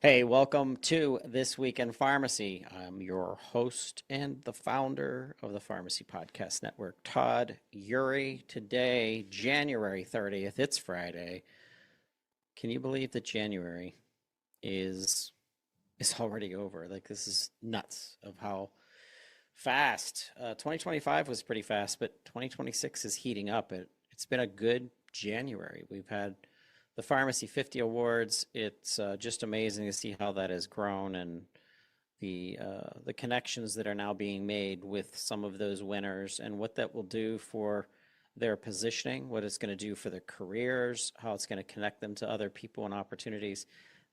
Hey, welcome to This Week in Pharmacy. I'm your host and the founder of the Pharmacy Podcast Network, Todd Uri. Today, January 30th, it's Friday. Can you believe that January is is already over? Like this is nuts of how fast. 2025 was pretty fast, but 2026 is heating up. It's been a good January. We've had the Pharmacy 50 Awards. It's just amazing to see how that has grown and the connections that are now being made with some of those winners and what that will do for their positioning, what it's going to do for their careers, how it's going to connect them to other people and opportunities.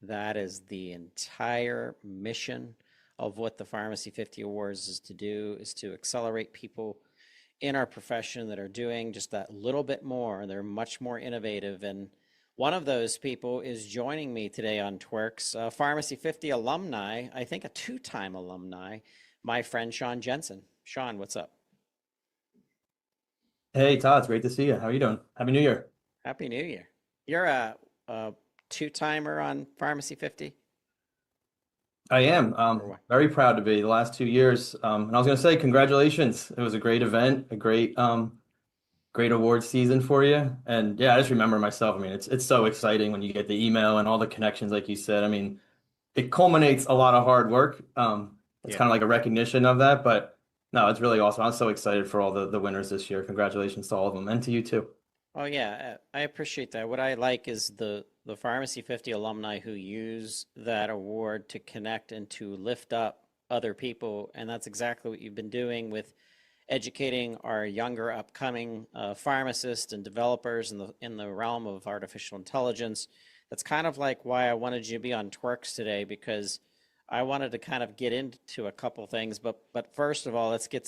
That is the entire mission of what the Pharmacy 50 Awards is to do, is to accelerate people in our profession that are doing just that little bit more. They're much more innovative. And one of those people is joining me today on TWIRx, Pharmacy 50 alumni, I think a two-time alumni, my friend Sean Jensen. Sean, what's up? Hey Todd, it's great to see you. How are you doing? Happy New Year. Happy New Year. You're a two-timer on Pharmacy 50, I am or what? very proud to be the last 2 years. And I was going to say congratulations. It was a great event, a great award season for you. And yeah, I just remember myself. I mean, it's so exciting when you get the email and all the connections, like you said. I mean, it culminates a lot of hard work. It's Yeah. kind of like a recognition of that. But no, it's really awesome. I'm so excited for all the winners this year. Congratulations to all of them and to you too. Oh yeah, I appreciate that. What I like is the Pharmacy 50 alumni who use that award to connect and to lift up other people, and that's exactly what you've been doing with educating our younger upcoming pharmacists and developers in the realm of artificial intelligence. That's kind of like why I wanted you to be on TWIRx today because I wanted to kind of get into a couple things, but first of all, let's get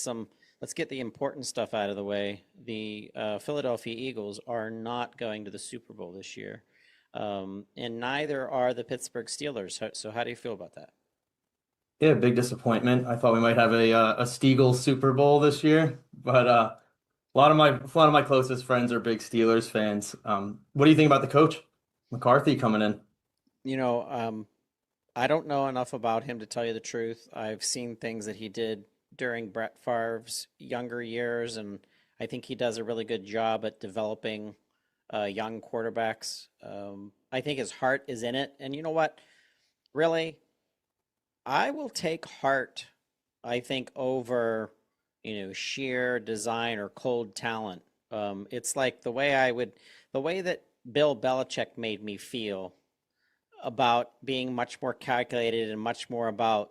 the important stuff out of the way. The Philadelphia Eagles are not going to the Super Bowl this year, and neither are the Pittsburgh Steelers. So how do you feel about that? Yeah, big disappointment. I thought we might have a Steagles Super Bowl this year, but a lot of my closest friends are big Steelers fans. What do you think about the coach McCarthy coming in? You know, I don't know enough about him to tell you the truth. I've seen things that he did during Brett Favre's younger years, and I think he does a really good job at developing young quarterbacks. I think his heart is in it, and you know what? Really, I will take heart, I think, over, sheer design or cold talent. It's like the way that Bill Belichick made me feel about being much more calculated and much more about,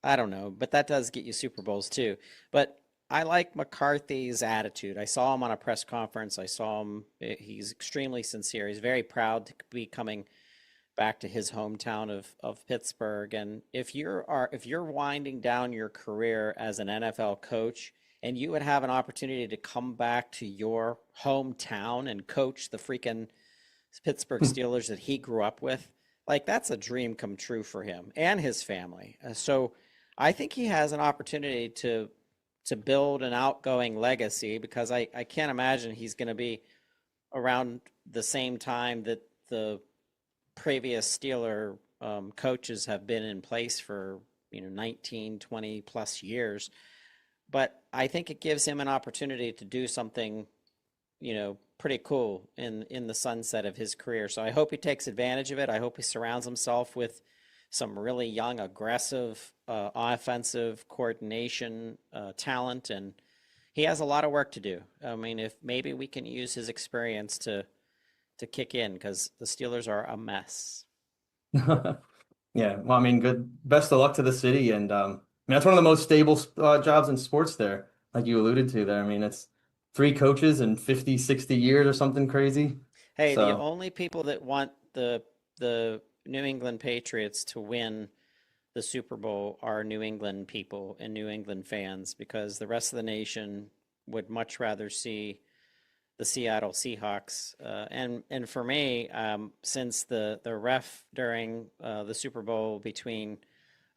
I don't know, but that does get you Super Bowls too. But I like McCarthy's attitude. I saw him on a press conference. I saw him, he's extremely sincere. He's very proud to be coming back to his hometown of Pittsburgh. And if you're winding down your career as an NFL coach and you would have an opportunity to come back to your hometown and coach the freaking Pittsburgh Steelers that he grew up with, like that's a dream come true for him and his family. So I think he has an opportunity to build an outgoing legacy because I can't imagine he's going to be around the same time that the previous Steeler coaches have been in place for 19, 20 plus years. But I think it gives him an opportunity to do something pretty cool in the sunset of his career. So I hope he takes advantage of it. I hope he surrounds himself with some really young, aggressive, offensive coordination talent, and he has a lot of work to do. I mean, if maybe we can use his experience to kick in because the Steelers are a mess. Yeah, well, I mean, good. Best of luck to the city, and I mean that's one of the most stable jobs in sports there, like you alluded to there. I mean, it's three coaches in 50, 60 years or something crazy. Hey, the So. only people that want the New England Patriots to win the Super Bowl are New England people and New England fans because the rest of the nation would much rather see the Seattle Seahawks. And for me, since the ref during the Super Bowl between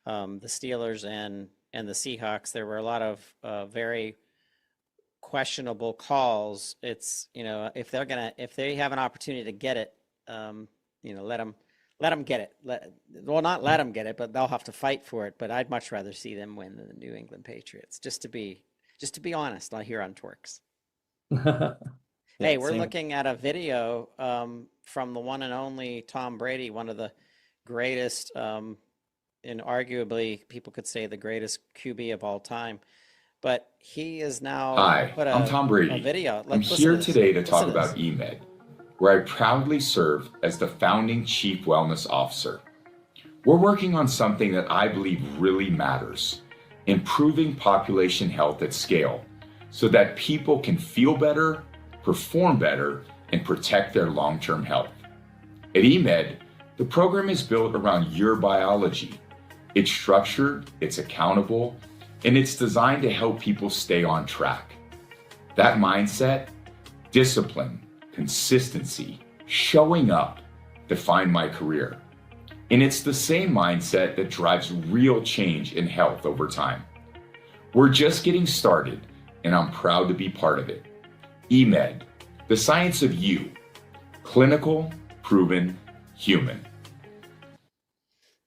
the Steelers and the Seahawks, there were a lot of very questionable calls. It's if they have an opportunity to get it, let them Let them get it. Well, not let them get it, but they'll have to fight for it. But I'd much rather see them win than the New England Patriots. Just to be honest, I hear on TWIRx. Yeah, Hey, we're same. looking at a video from the one and only Tom Brady, one of the greatest, and arguably people could say the greatest QB of all time. But he is now Hi, put I'm Tom a Brady. video. I'm Listen to here this. today to Listen talk to this. about eMed, where I proudly serve as the founding Chief Wellness Officer. We're working on something that I believe really matters: improving population health at scale so that people can feel better, perform better, and protect their long-term health. At eMed, the program is built around your biology. It's structured, it's accountable, and it's designed to help people stay on track. That mindset, discipline, consistency, showing up define my career. And it's the same mindset that drives real change in health over time. We're just getting started, and I'm proud to be part of it. eMed, the science of you, clinical, proven, human.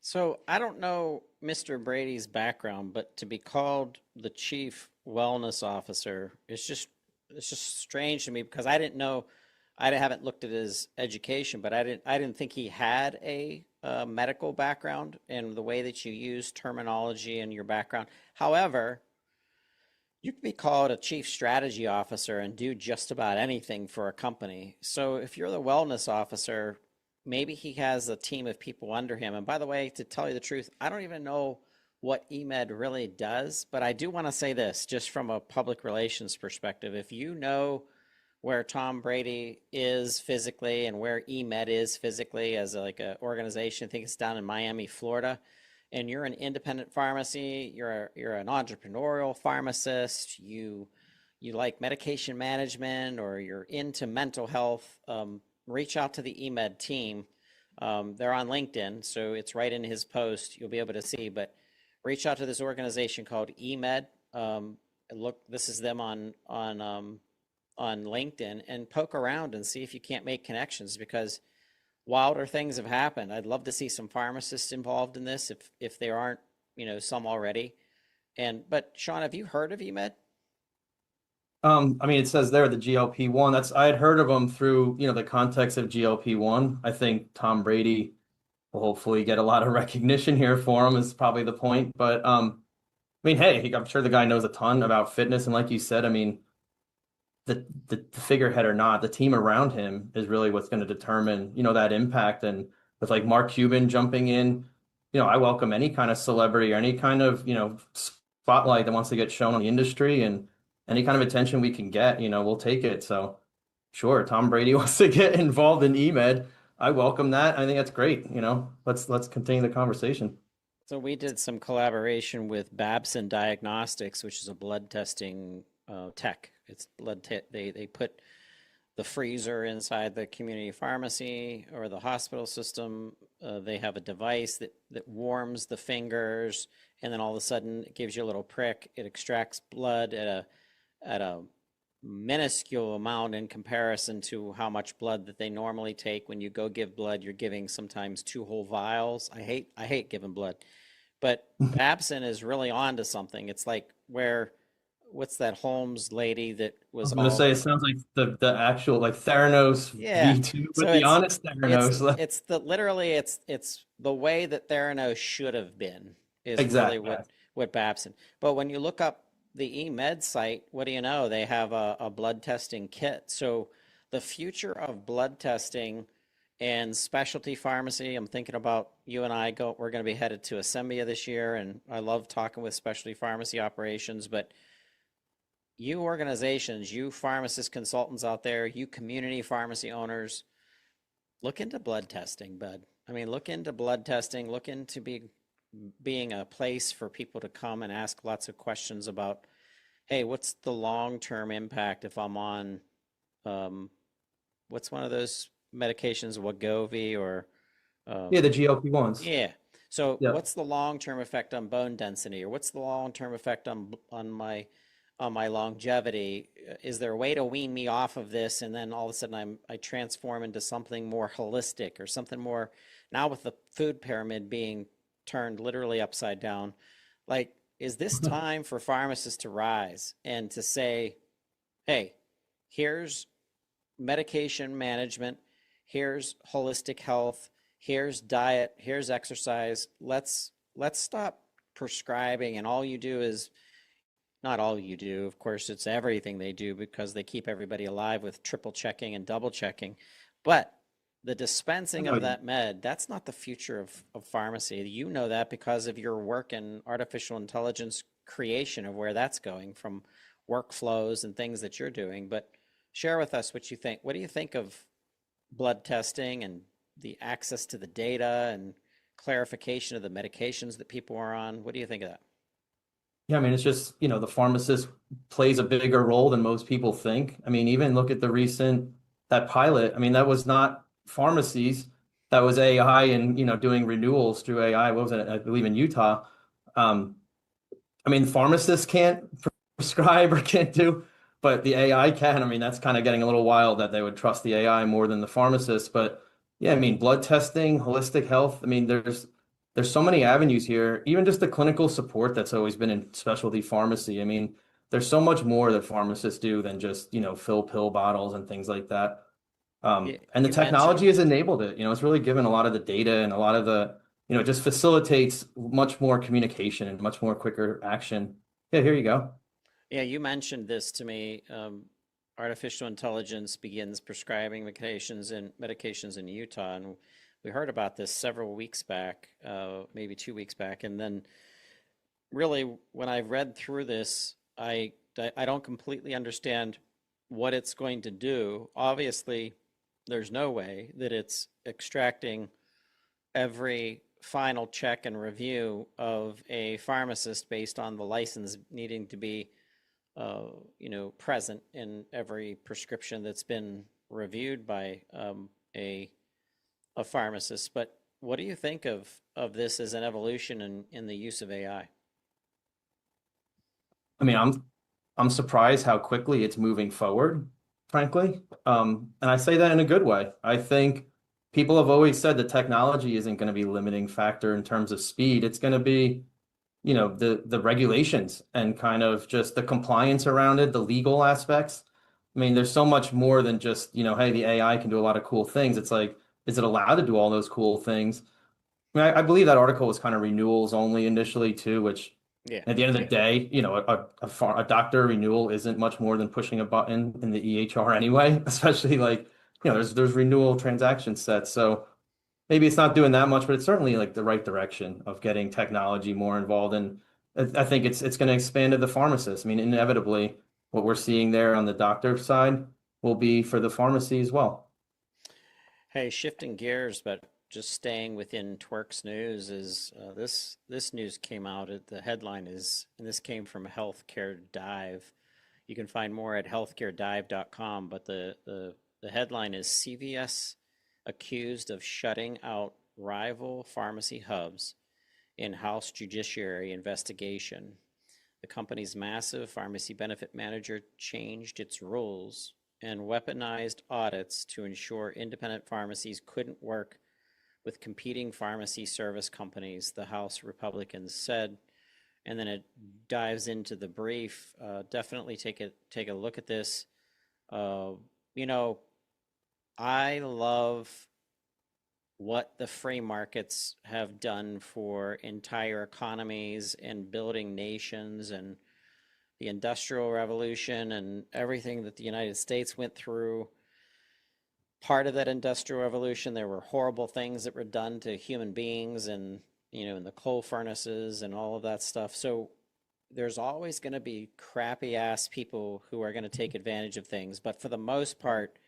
So I don't know Mr. Brady's background, but to be called the chief wellness officer it's just strange to me because I didn't know. I haven't looked at his education, but I didn't think he had a medical background and the way that you use terminology in your background. However, you could be called a chief strategy officer and do just about anything for a company. So if you're the wellness officer, maybe he has a team of people under him. And by the way, to tell you the truth, I don't even know what eMed really does, but I do want to say this just from a public relations perspective. If you know where Tom Brady is physically and where eMed is physically as like a organization, I think it's down in Miami, Florida, and you're an independent pharmacy, you're an entrepreneurial pharmacist, you like medication management or you're into mental health, reach out to the eMed team. They're on LinkedIn, so it's right in his post. You'll be able to see, but reach out to this organization called eMed. Look, this is them on LinkedIn and poke around and see if you can't make connections because wilder things have happened. I'd love to see some pharmacists involved in this if there aren't, some already. But Sean, have you heard of eMed? I mean, it says there the GLP-1. I had heard of them through, the context of GLP-1. I think Tom Brady will hopefully get a lot of recognition here for him is probably the point. But I mean, hey, I'm sure the guy knows a ton about fitness, and like you said, I mean, the figurehead or not, the team around him is really what's going to determine, that impact. And with like Mark Cuban jumping in, I welcome any kind of celebrity or any kind of, spotlight that wants to get shown on the industry and any kind of attention we can get, we'll take it. So sure, Tom Brady wants to get involved in eMed. I welcome that. I think that's great. Let's continue the conversation. So we did some collaboration with Babson Diagnostics, which is a blood testing tech. It's they put the freezer inside the community pharmacy or the hospital system. They have a device that warms the fingers, and then all of a sudden it gives you a little prick. It extracts blood at a minuscule amount in comparison to how much blood that they normally take. When you go give blood, you're giving sometimes two whole vials. I hate giving blood, but Babson is really on to something. It's like what's that Holmes lady that I was was gonna say all it sounds like the actual like Theranos yeah. V2, So but the it's honest it's Theranos. it's the literally it's the way that Theranos should have been is really Exactly. what Babson. But when you look up the eMed site, what do you know? They have a blood testing kit. So the future of blood testing and specialty pharmacy, I'm thinking about you and we're going to be headed to Assembia this year, and I love talking with specialty pharmacy operations, but you organizations, you pharmacist consultants out there, you community pharmacy owners, look into blood testing, bud. I mean, look into blood testing, look into being a place for people to come and ask lots of questions about, hey, what's the long-term impact if I'm on, um, what's one of those medications, Wegovy or, Yeah, um, the GLP-1s. yeah. So Yeah. what's the long-term effect on bone density, or what's the long-term effect on my longevity? Is there a way to wean me off of this and then all of a sudden I transform into something more holistic or something more now with the food pyramid being turned literally upside down, like, is this time for pharmacists to rise and to say, hey, here's medication management, here's holistic health, here's diet, here's exercise. Let's stop prescribing, and all you do is, not all you do, of course, it's everything they do because they keep everybody alive with triple checking and double checking. But the dispensing of that med, that's not the future of pharmacy. You know that because of your work in artificial intelligence creation of where that's going from workflows and things that you're doing. But share with us what you think. What do you think of blood testing and the access to the data and clarification of the medications that people are on? What do you think of that? Yeah, I mean, it's just, the pharmacist plays a bigger role than most people think. I mean, even look at that pilot. I mean, that was not pharmacies. That was AI and, doing renewals through AI. What was it? I believe in Utah. Um, I mean, pharmacists can't prescribe or can't do, but the AI can. I mean, that's kind of getting a little wild that they would trust the AI more than the pharmacist. But yeah, I mean, blood testing, holistic health. I mean, there's so many avenues here, even just the clinical support that's always been in specialty pharmacy. I mean, there's so much more that pharmacists do than just, fill pill bottles and things like that. And the You technology mentioned, has enabled it. It's really given a lot of the data and a lot of it just facilitates much more communication and much more quicker action. Yeah, here you go. yeah, you mentioned this to me. Artificial intelligence begins prescribing medications in Utah, and we heard about this several weeks back, maybe 2 weeks back. And then, really, when I read through this, I don't completely understand what it's going to do. Obviously, there's no way that it's extracting every final check and review of a pharmacist based on the license needing to be, present in every prescription that's been reviewed by a pharmacist. But what do you think of this as an evolution in the use of AI? I mean, I'm surprised how quickly it's moving forward, frankly. And I say that in a good way. I think people have always said the technology isn't going to be a limiting factor in terms of speed. It's going to be, the regulations and kind of just the compliance around it, the legal aspects. I mean, there's so much more than just, hey, the AI can do a lot of cool things. It's like, is it allowed to do all those cool things? I mean, I believe that article was kind of renewals only initially too, which Yeah. at the end of the day, a doctor renewal isn't much more than pushing a button in the EHR anyway, especially like, there's renewal transaction sets. So maybe it's not doing that much, but it's certainly like the right direction of getting technology more involved. And I think it's going to expand to the pharmacist. I mean, inevitably, what we're seeing there on the doctor side will be for the pharmacy as well. Hey, shifting gears, but just staying within TWIRx news is this news came out. The headline is, and this came from Healthcare Dive. You can find more at healthcaredive.com, but the headline is CVS accused of shutting out rival pharmacy hubs in House Judiciary investigation. The company's massive pharmacy benefit manager changed its rules and weaponized audits to ensure independent pharmacies couldn't work with competing pharmacy service companies, the House Republicans said. And then it dives into the brief. Definitely take a look at this. You know, I love what the free markets have done for entire economies and building nations, and the Industrial Revolution and everything that the United States went through. Part of that Industrial Revolution, there were horrible things that were done to human beings, and in the coal furnaces and all of that stuff. So there's always going to be crappy ass people who are going to take advantage of things. But for the most part,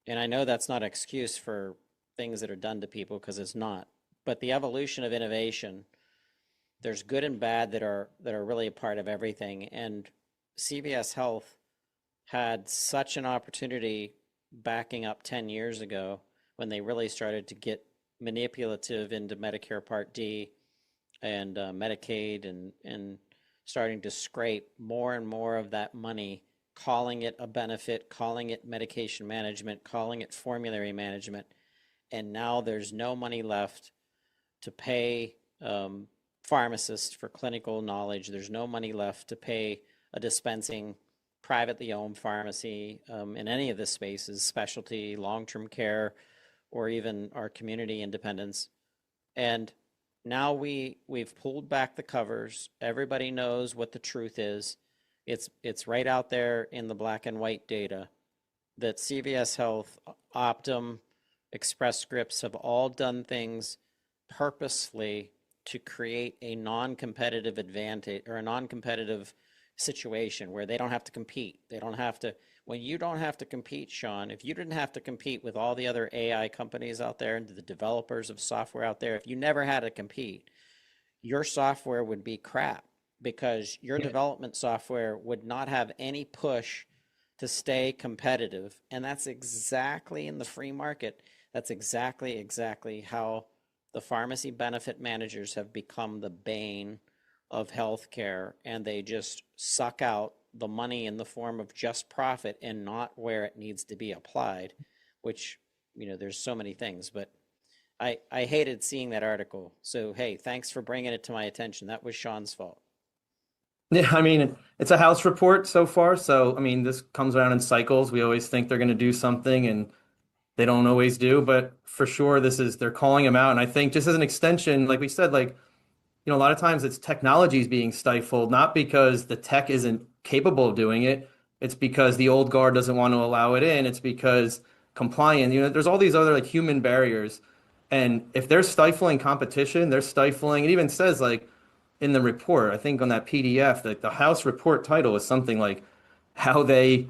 and I know that's not an excuse for things that are done to people, because it's not, but the evolution of innovation, there's good and bad that are really a part of everything. And CVS Health had such an opportunity backing up 10 years ago when they really started to get manipulative into Medicare Part D and Medicaid, and starting to scrape more and more of that money, calling it a benefit, calling it medication management, calling it formulary management. And now there's no money left to pay pharmacists for clinical knowledge. There's no money left to pay a dispensing privately owned pharmacy in any of the spaces, specialty, long-term care, or even our community independents. And now we've pulled back the covers. Everybody knows what the truth is. It's right out there in the black and white data that CVS Health, Optum, Express Scripts have all done things purposefully to create a non-competitive advantage or a non-competitive situation where they don't have to compete. They don't have to, when you don't have to compete, Sean, if you didn't have to compete with all the other AI companies out there and the developers of software out there, if you never had to compete, your software would be crap because your development software would not have any push to stay competitive. And that's exactly in the free market. That's exactly how the pharmacy benefit managers have become the bane of healthcare, and they just suck out the money in the form of just profit and not where it needs to be applied, which, there's so many things, but I hated seeing that article. So, hey, thanks for bringing it to my attention. That was Sean's fault. Yeah, I mean, it's a House report so far. So, I mean, this comes around in cycles. We always think they're going to do something and they don't always do. But for sure, they're calling them out. And I think just as an extension, like we said, like, a lot of times it's technology is being stifled, not because the tech isn't capable of doing it. It's because the old guard doesn't want to allow it in. It's because compliance, there's all these other like human barriers. And if they're stifling competition, they're stifling, it even says like in the report, I think on that PDF, that the House report title is something like how they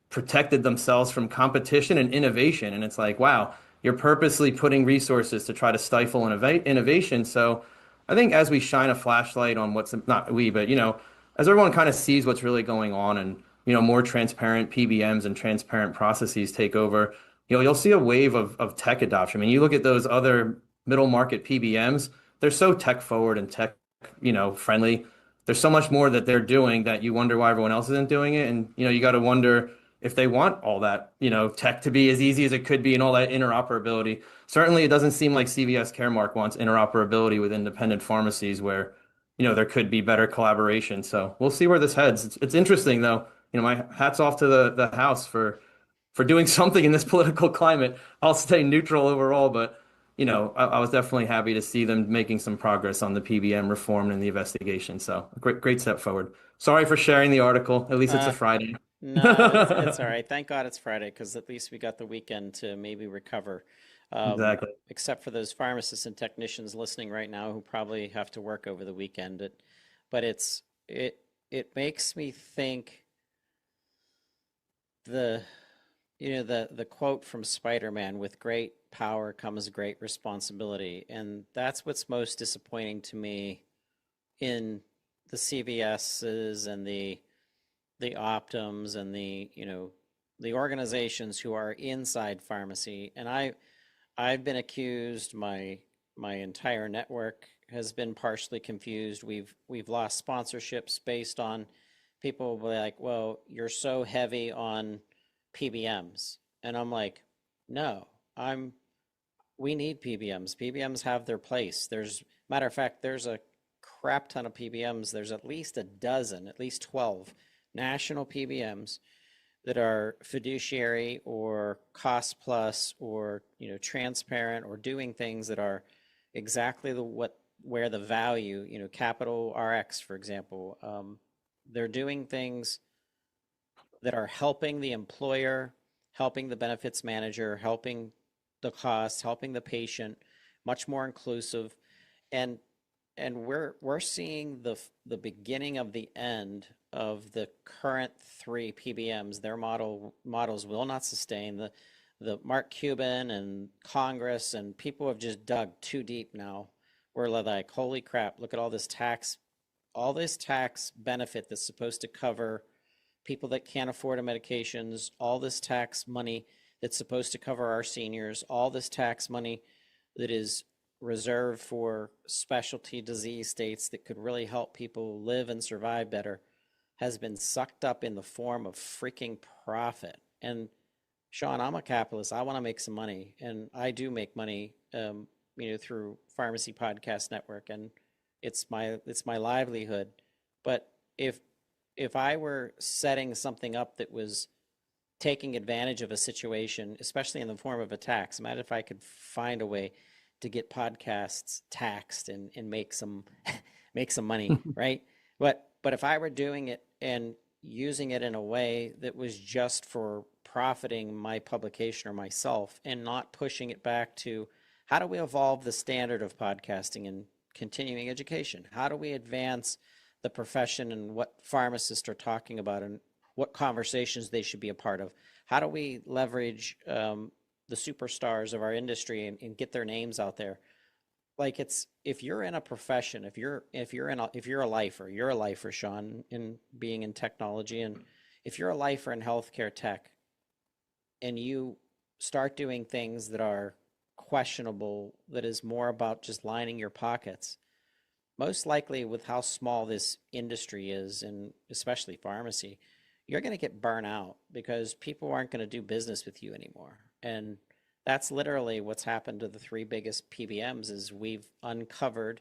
protected themselves from competition and innovation. And it's like, wow, you're purposely putting resources to try to stifle innovation. So I think as we shine a flashlight on what's not we, but as everyone kind of sees what's really going on and more transparent PBMs and transparent processes take over, you'll see a wave of tech adoption. I mean, you look at those other middle market PBMs, they're so tech forward and tech, friendly. There's so much more that they're doing that you wonder why everyone else isn't doing it. And you got to wonder if they want all that, tech to be as easy as it could be and all that interoperability. Certainly, it doesn't seem like CVS Caremark wants interoperability with independent pharmacies where, there could be better collaboration. So we'll see where this heads. It's interesting though. My hats off to the House for doing something in this political climate. I'll stay neutral overall, but I was definitely happy to see them making some progress on the PBM reform and the investigation. So great step forward. Sorry for sharing the article. At least it's a Friday. No, it's all right. Thank God it's Friday because at least we got the weekend to maybe recover. Exactly. Except for those pharmacists and technicians listening right now who probably have to work over the weekend. But it makes me think the the quote from Spider-Man, with great power comes great responsibility. And that's what's most disappointing to me in the CVSs and the Optums and the organizations who are inside pharmacy. And I've been accused, my entire network has been partially confused. We've lost sponsorships based on people will be like, well, you're so heavy on PBMs. And I'm like, no, we need PBMs. PBMs have their place. Matter of fact, there's a crap ton of PBMs. There's at least a dozen, at least 12 national PBMs that are fiduciary or cost plus or transparent or doing things that are exactly where the value, Capital RX, for example, they're doing things that are helping the employer, helping the benefits manager, helping the cost, helping the patient, much more inclusive. And we're seeing the beginning of the end of the current three PBMs. Their models will not sustain. The Mark Cuban and Congress and people have just dug too deep now. We're like, holy crap, look at all this tax benefit that's supposed to cover people that can't afford the medications, all this tax money that's supposed to cover our seniors, all this tax money that is reserved for specialty disease states that could really help people live and survive better, has been sucked up in the form of freaking profit. And Sean, I'm a capitalist. I want to make some money, and I do make money, through Pharmacy Podcast Network, and it's my livelihood. But if if I were setting something up that was taking advantage of a situation, especially in the form of a tax, imagine if I could find a way to get podcasts taxed and make some make some money, right? But if I were doing it and using it in a way that was just for profiting my publication or myself and not pushing it back to how do we evolve the standard of podcasting and continuing education? How do we advance the profession and what pharmacists are talking about and what conversations they should be a part of? How do we leverage the superstars of our industry and get their names out there? Like it's if you're in a profession, if you're a lifer, you're a lifer, Sean, in being in technology, and if you're a lifer in healthcare tech, and you start doing things that are questionable, that is more about just lining your pockets, most likely with how small this industry is, and especially pharmacy, you're going to get burnt out because people aren't going to do business with you anymore. And that's literally what's happened to the three biggest PBMs is we've uncovered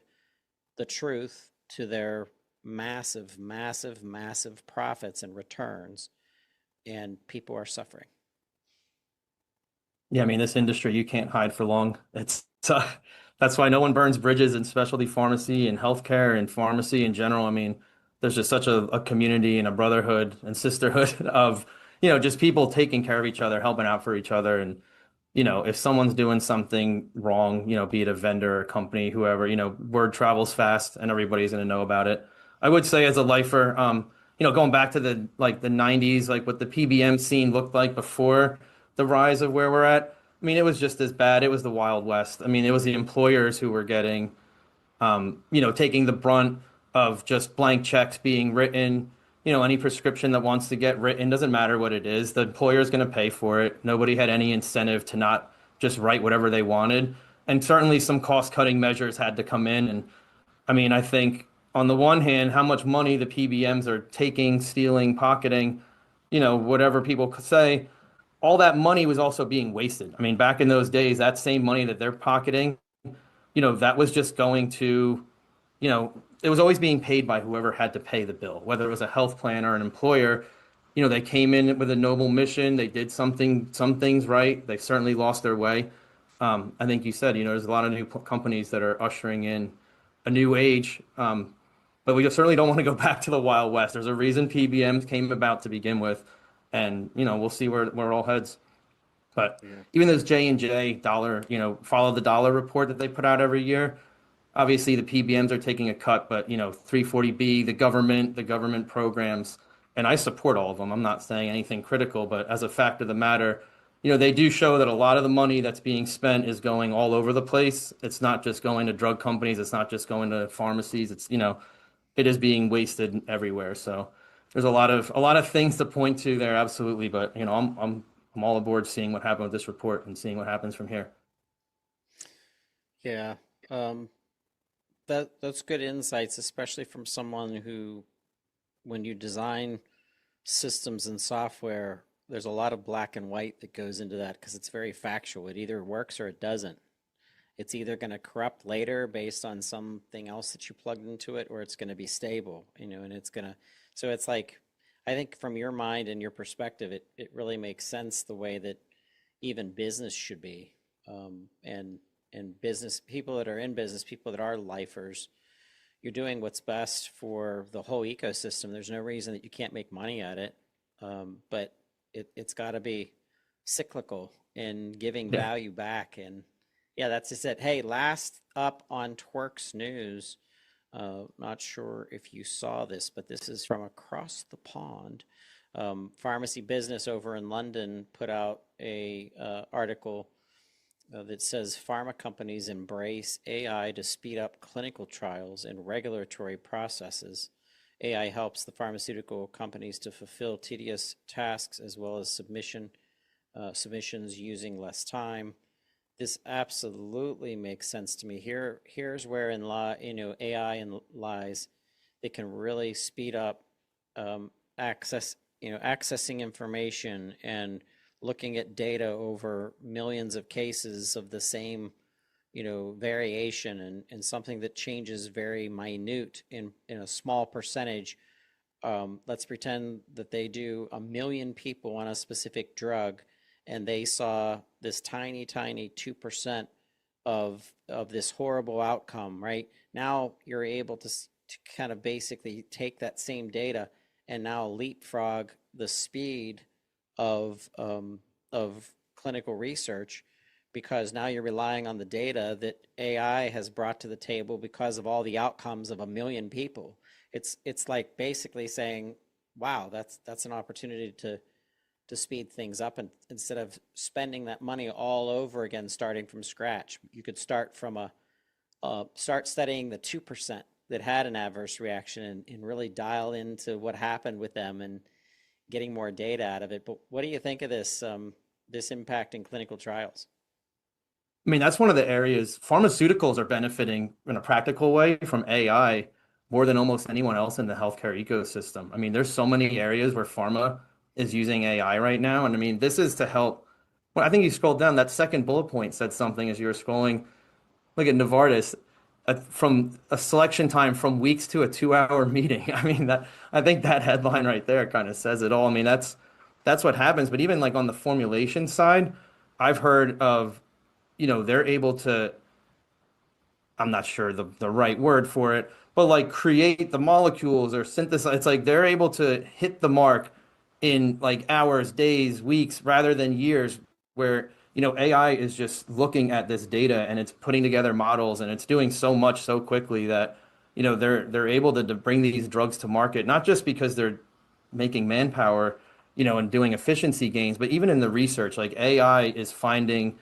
the truth to their massive, massive, massive profits and returns, and people are suffering. Yeah, I mean, this industry, you can't hide for long. That's why no one burns bridges in specialty pharmacy and healthcare and pharmacy in general. I mean, there's just such a community and a brotherhood and sisterhood of, just people taking care of each other, helping out for each other. And, if someone's doing something wrong, be it a vendor or company, whoever, word travels fast and everybody's going to know about it. I would say as a lifer, going back to the 90s, like what the PBM scene looked like before the rise of where we're at. I mean, it was just as bad. It was the Wild West. I mean, it was the employers who were getting, taking the brunt of just blank checks being written. Any prescription that wants to get written, doesn't matter what it is, the employer is going to pay for it. Nobody had any incentive to not just write whatever they wanted. And certainly some cost-cutting measures had to come in. And I mean, I think on the one hand, how much money the PBMs are taking, stealing, pocketing, whatever people could say, all that money was also being wasted. I mean, back in those days, that same money that they're pocketing, that was just going to, it was always being paid by whoever had to pay the bill, whether it was a health plan or an employer. They came in with a noble mission. They did some things right. They certainly lost their way. I think you said, there's a lot of new companies that are ushering in a new age. But we just certainly don't want to go back to the Wild West. There's a reason PBMs came about to begin with. And, we'll see where it all heads. But Yeah. even those J&J dollar, follow the dollar report that they put out every year, obviously the PBMs are taking a cut, but 340B, the government programs, and I support all of them. I'm not saying anything critical, but as a fact of the matter, they do show that a lot of the money that's being spent is going all over the place. It's not just going to drug companies. It's not just going to pharmacies. It's, it is being wasted everywhere. So there's a lot of things to point to there, absolutely. But I'm all aboard seeing what happened with this report and seeing what happens from here. Yeah. Um, that's good insights, especially from someone who, when you design systems and software, there's a lot of black and white that goes into that because it's very factual. It either works or it doesn't. It's either going to corrupt later based on something else that you plugged into it, or it's going to be stable, and it's going to, so it's like, I think from your mind and your perspective, it really makes sense the way that even business should be. And business people that are in business, people that are lifers, you're doing what's best for the whole ecosystem. There's no reason that you can't make money at it. But it's got to be cyclical and giving Yeah. value back. And yeah, that's just it. Hey, last up on TWIRx news, not sure if you saw this, but this is from across the pond. Pharmacy Business over in London put out a article that says pharma companies embrace AI to speed up clinical trials and regulatory processes. AI helps the pharmaceutical companies to fulfill tedious tasks as well as submissions using less time. This absolutely makes sense to me. Here's where AI lies. It can really speed up accessing information and looking at data over millions of cases of the same, variation, and something that changes very minute in a small percentage. Let's pretend that they do 1 million people on a specific drug, and they saw this tiny, tiny 2% of this horrible outcome, right? Now you're able to kind of basically take that same data and now leapfrog the speed of clinical research, because now you're relying on the data that AI has brought to the table because of all the outcomes of 1 million people. It's like basically saying, wow, that's an opportunity to speed things up, and instead of spending that money all over again, starting from scratch, you could start from start studying the 2% that had an adverse reaction, and really dial into what happened with them and getting more data out of it. But what do you think of this impact in clinical trials? I mean, that's one of the areas pharmaceuticals are benefiting in a practical way from AI more than almost anyone else in the healthcare ecosystem. I mean, there's so many areas where pharma is using AI right now. And I mean, this is to help. Well, I think you scrolled down, that second bullet point said something as you were scrolling. Look at Novartis, from a selection time from weeks to a 2-hour meeting. I mean, I think that headline right there kind of says it all. I mean, that's what happens. But even like on the formulation side, I've heard of, they're able to, I'm not sure the right word for it, but like create the molecules or synthesize. It's like they're able to hit the mark in like hours, days, weeks, rather than years, where, AI is just looking at this data and it's putting together models and it's doing so much so quickly that, they're able to bring these drugs to market, not just because they're making manpower, and doing efficiency gains, but even in the research, like AI is finding,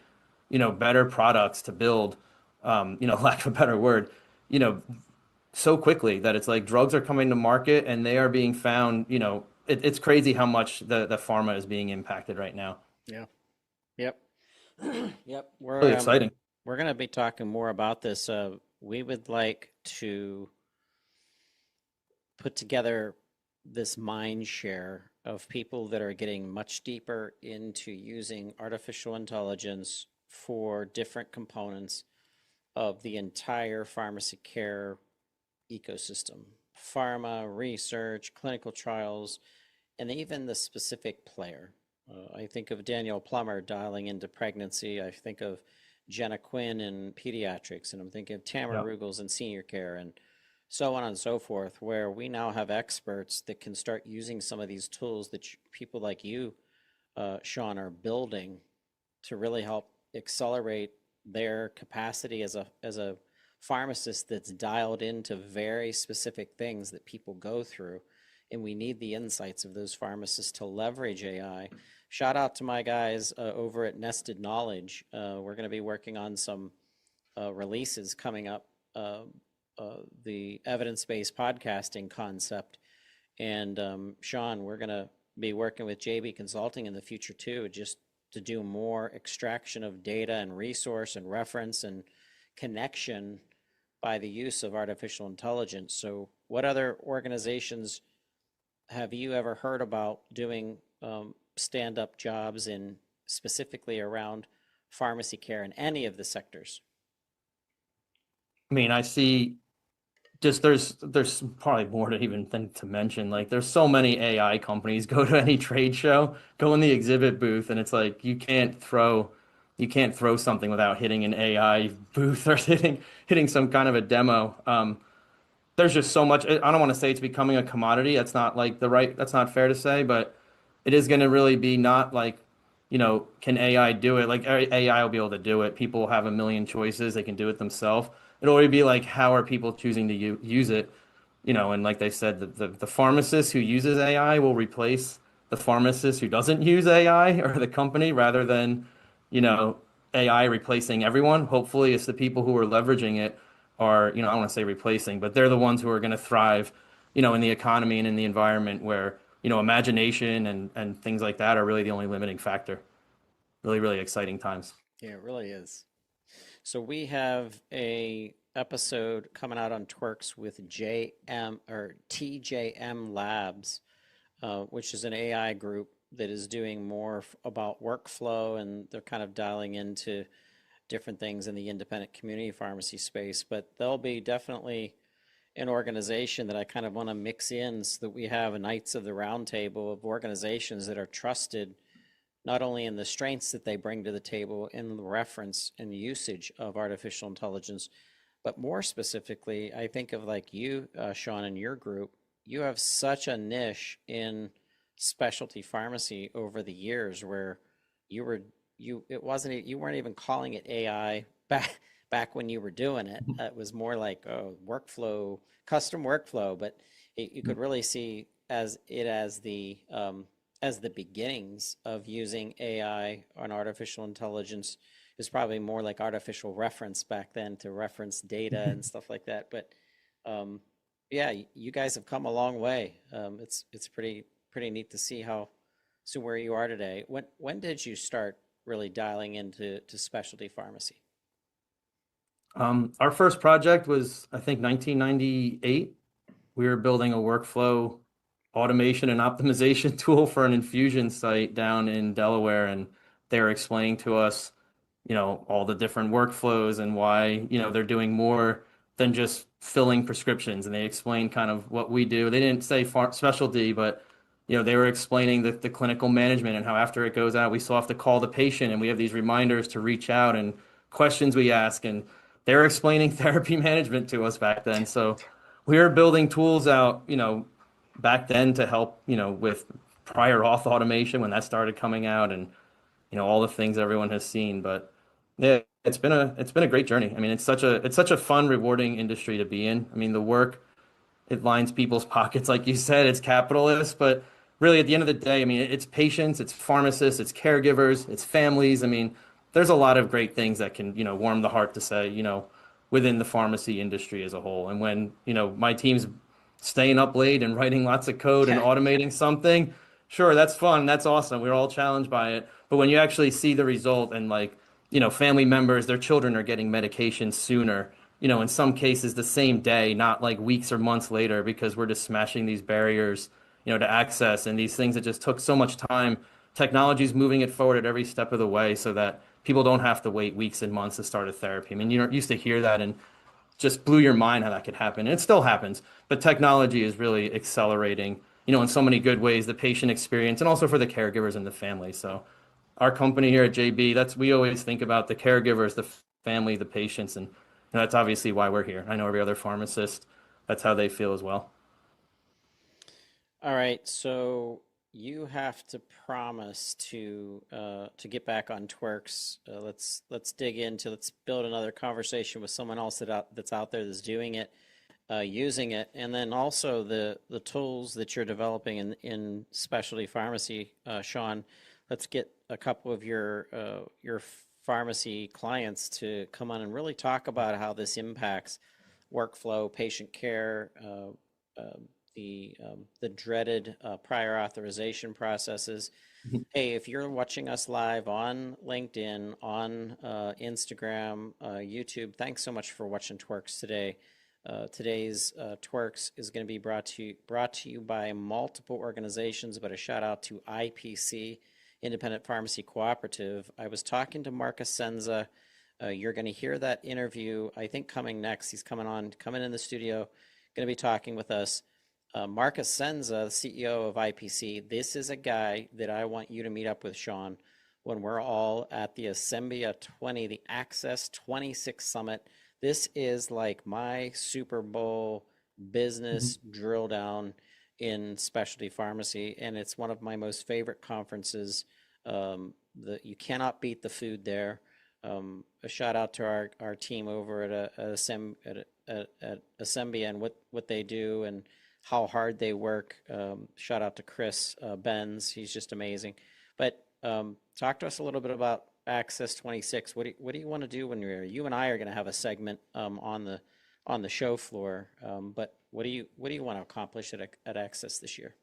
better products to build, lack of a better word, you know, so quickly that it's like drugs are coming to market and they are being found, it's crazy how much the pharma is being impacted right now. Yeah. Yep. Yep. Really exciting. We're going to be talking more about this. We would like to put together this mind share of people that are getting much deeper into using artificial intelligence for different components of the entire pharmacy care ecosystem: pharma, research, clinical trials, and even the specific player. I think of Daniel Plummer dialing into pregnancy. I think of Jenna Quinn in pediatrics, and I'm thinking of Tamara Yeah. Rugels in senior care, and so on and so forth, where we now have experts that can start using some of these tools that people like you, Sean, are building to really help accelerate their capacity as a pharmacist that's dialed into very specific things that people go through. And we need the insights of those pharmacists to leverage AI. Shout out to my guys over at Nested Knowledge. We're going to be working on some releases coming up, the evidence-based podcasting concept. And Sean, we're going to be working with JB Consulting in the future too, just to do more extraction of data and resource and reference and connection by the use of artificial intelligence. So what other organizations have you ever heard about doing stand-up jobs in specifically around pharmacy care in any of the sectors? I mean, I see just there's probably more to even think to mention. Like there's so many AI companies. Go to any trade show, go in the exhibit booth, and it's like you can't throw something without hitting an AI booth or hitting some kind of a demo. There's just so much. I don't want to say it's becoming a commodity. That's not fair to say, but it is going to really be not like, can AI do it? Like AI will be able to do it. People will have a million choices. They can do it themselves. It'll already be like, how are people choosing to use it? And like they said, the pharmacist who uses AI will replace the pharmacist who doesn't use AI, or the company, rather than, you know, AI replacing everyone. Hopefully, it's the people who are leveraging it are, I don't want to say replacing, but they're the ones who are going to thrive, in the economy and in the environment where, imagination and things like that are really the only limiting factor. Really, really exciting times. Yeah, it really is. So we have a episode coming out on TWIRx with JM or TJM Labs, which is an AI group that is doing more about workflow, and they're kind of dialing into different things in the independent community pharmacy space. But there'll be definitely an organization that I kind of want to mix in so that we have a Knights of the Round Table of organizations that are trusted not only in the strengths that they bring to the table in the reference and usage of artificial intelligence, but more specifically, I think of like you, Sean, and your group. You have such a niche in specialty pharmacy over the years where you were it wasn't you weren't even calling it AI back when you were doing it. It was more like workflow, custom workflow, but you could really see as the beginnings of using AI and artificial intelligence. Is probably more like artificial reference back then to reference data and stuff like that. But yeah, you guys have come a long way. It's pretty neat to see where you are today. When did you start really dialing into specialty pharmacy? Our first project was, I think, 1998. We were building a workflow automation and optimization tool for an infusion site down in Delaware, and they were explaining to us, all the different workflows and why, they're doing more than just filling prescriptions. And they explained kind of what we do. They didn't say specialty, but, they were explaining the clinical management and how after it goes out, we still have to call the patient and we have these reminders to reach out and questions we ask. And they were explaining therapy management to us back then. So we were building tools out, back then to help, with prior auth automation when that started coming out, and all the things everyone has seen. But yeah, it's been a great journey. I mean, it's such a fun, rewarding industry to be in. I mean, the work, it lines people's pockets, like you said, it's capitalist, but really at the end of the day, I mean, it's patients, it's pharmacists, it's caregivers, it's families. I mean, there's a lot of great things that can, warm the heart to say, within the pharmacy industry as a whole. And when, my team's staying up late and writing lots of code and Yeah. automating something, sure, that's fun, that's awesome. We're all challenged by it. But when you actually see the result and like, family members, their children are getting medication sooner, in some cases the same day, not like weeks or months later, because we're just smashing these barriers, to access and these things that just took so much time. Technology's moving it forward at every step of the way so that people don't have to wait weeks and months to start a therapy. I mean, you used to hear that and just blew your mind how that could happen. And it still happens, but technology is really accelerating, in so many good ways, the patient experience and also for the caregivers and the family. So our company here at JB, we always think about the caregivers, the family, the patients, and that's obviously why we're here. I know every other pharmacist, that's how they feel as well. All right, so you have to promise to get back on TWIRx. Let's dig into let's build another conversation with someone else that's out there that's doing it, using it, and then also the tools that you're developing in specialty pharmacy. Sean, let's get a couple of your pharmacy clients to come on and really talk about how this impacts workflow, patient care, the dreaded prior authorization processes. Hey, if you're watching us live on LinkedIn, on Instagram, YouTube, thanks so much for watching TWIRx today. Today's TWIRx is going to be brought to you by multiple organizations, but a shout out to IPC, Independent Pharmacy Cooperative. I was talking to Marc Essensa. You're going to hear that interview, I think, coming next. He's coming in the studio, going to be talking with us. Marc Essensa, the CEO of IPC, this is a guy that I want you to meet up with, Sean, when we're all at the Assembia 20, the Access 26 Summit. This is like my Super Bowl business drill down in specialty pharmacy, and it's one of my most favorite conferences. You cannot beat the food there. A shout out to our team over at Assembia and what they do and how hard they work. Shout out to Chris Benz. He's just amazing. But talk to us a little bit about Access 26. What do you want to do when you and I are going to have a segment on the show floor? But what do you want to accomplish at Access this year?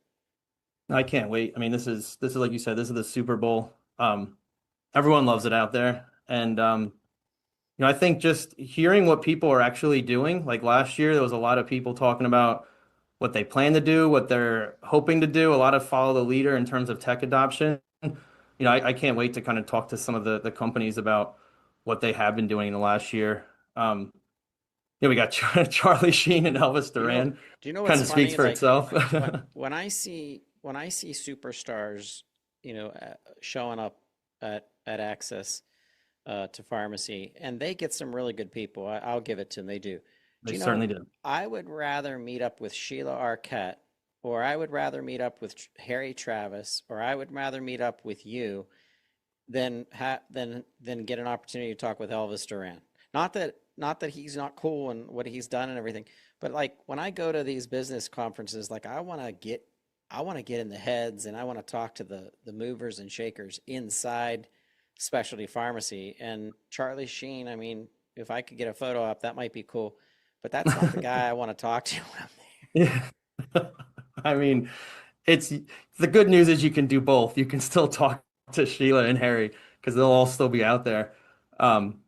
I can't wait. I mean, this is like you said, this is the Super Bowl. Everyone loves it out there. And I think just hearing what people are actually doing, like last year, there was a lot of people talking about what they plan to do, what they're hoping to do. A lot of follow the leader in terms of tech adoption. I can't wait to kind of talk to some of the companies about what they have been doing in the last year. Um, we got Charlie Sheen and Elvis You know, Duran. do you know Kind what's of speaks funny? for Like itself. when I see superstars, showing up at Access to pharmacy, and they get some really good people. I'll give it to them. They do. They Do you certainly know? do. I would rather meet up with Sheila Arquette, or I would rather meet up with Harry Travis, or I would rather meet up with you than get an opportunity to talk with Elvis Duran. Not that he's not cool and what he's done and everything, but like when I go to these business conferences, like I want to get in the heads and I want to talk to the movers and shakers inside specialty pharmacy. And Charlie Sheen, I mean, if I could get a photo op, that might be cool, but that's not the guy I want to talk to when I'm Yeah. I mean, it's the good news is you can do both. You can still talk to Sheila and Harry because they'll all still be out there. Um,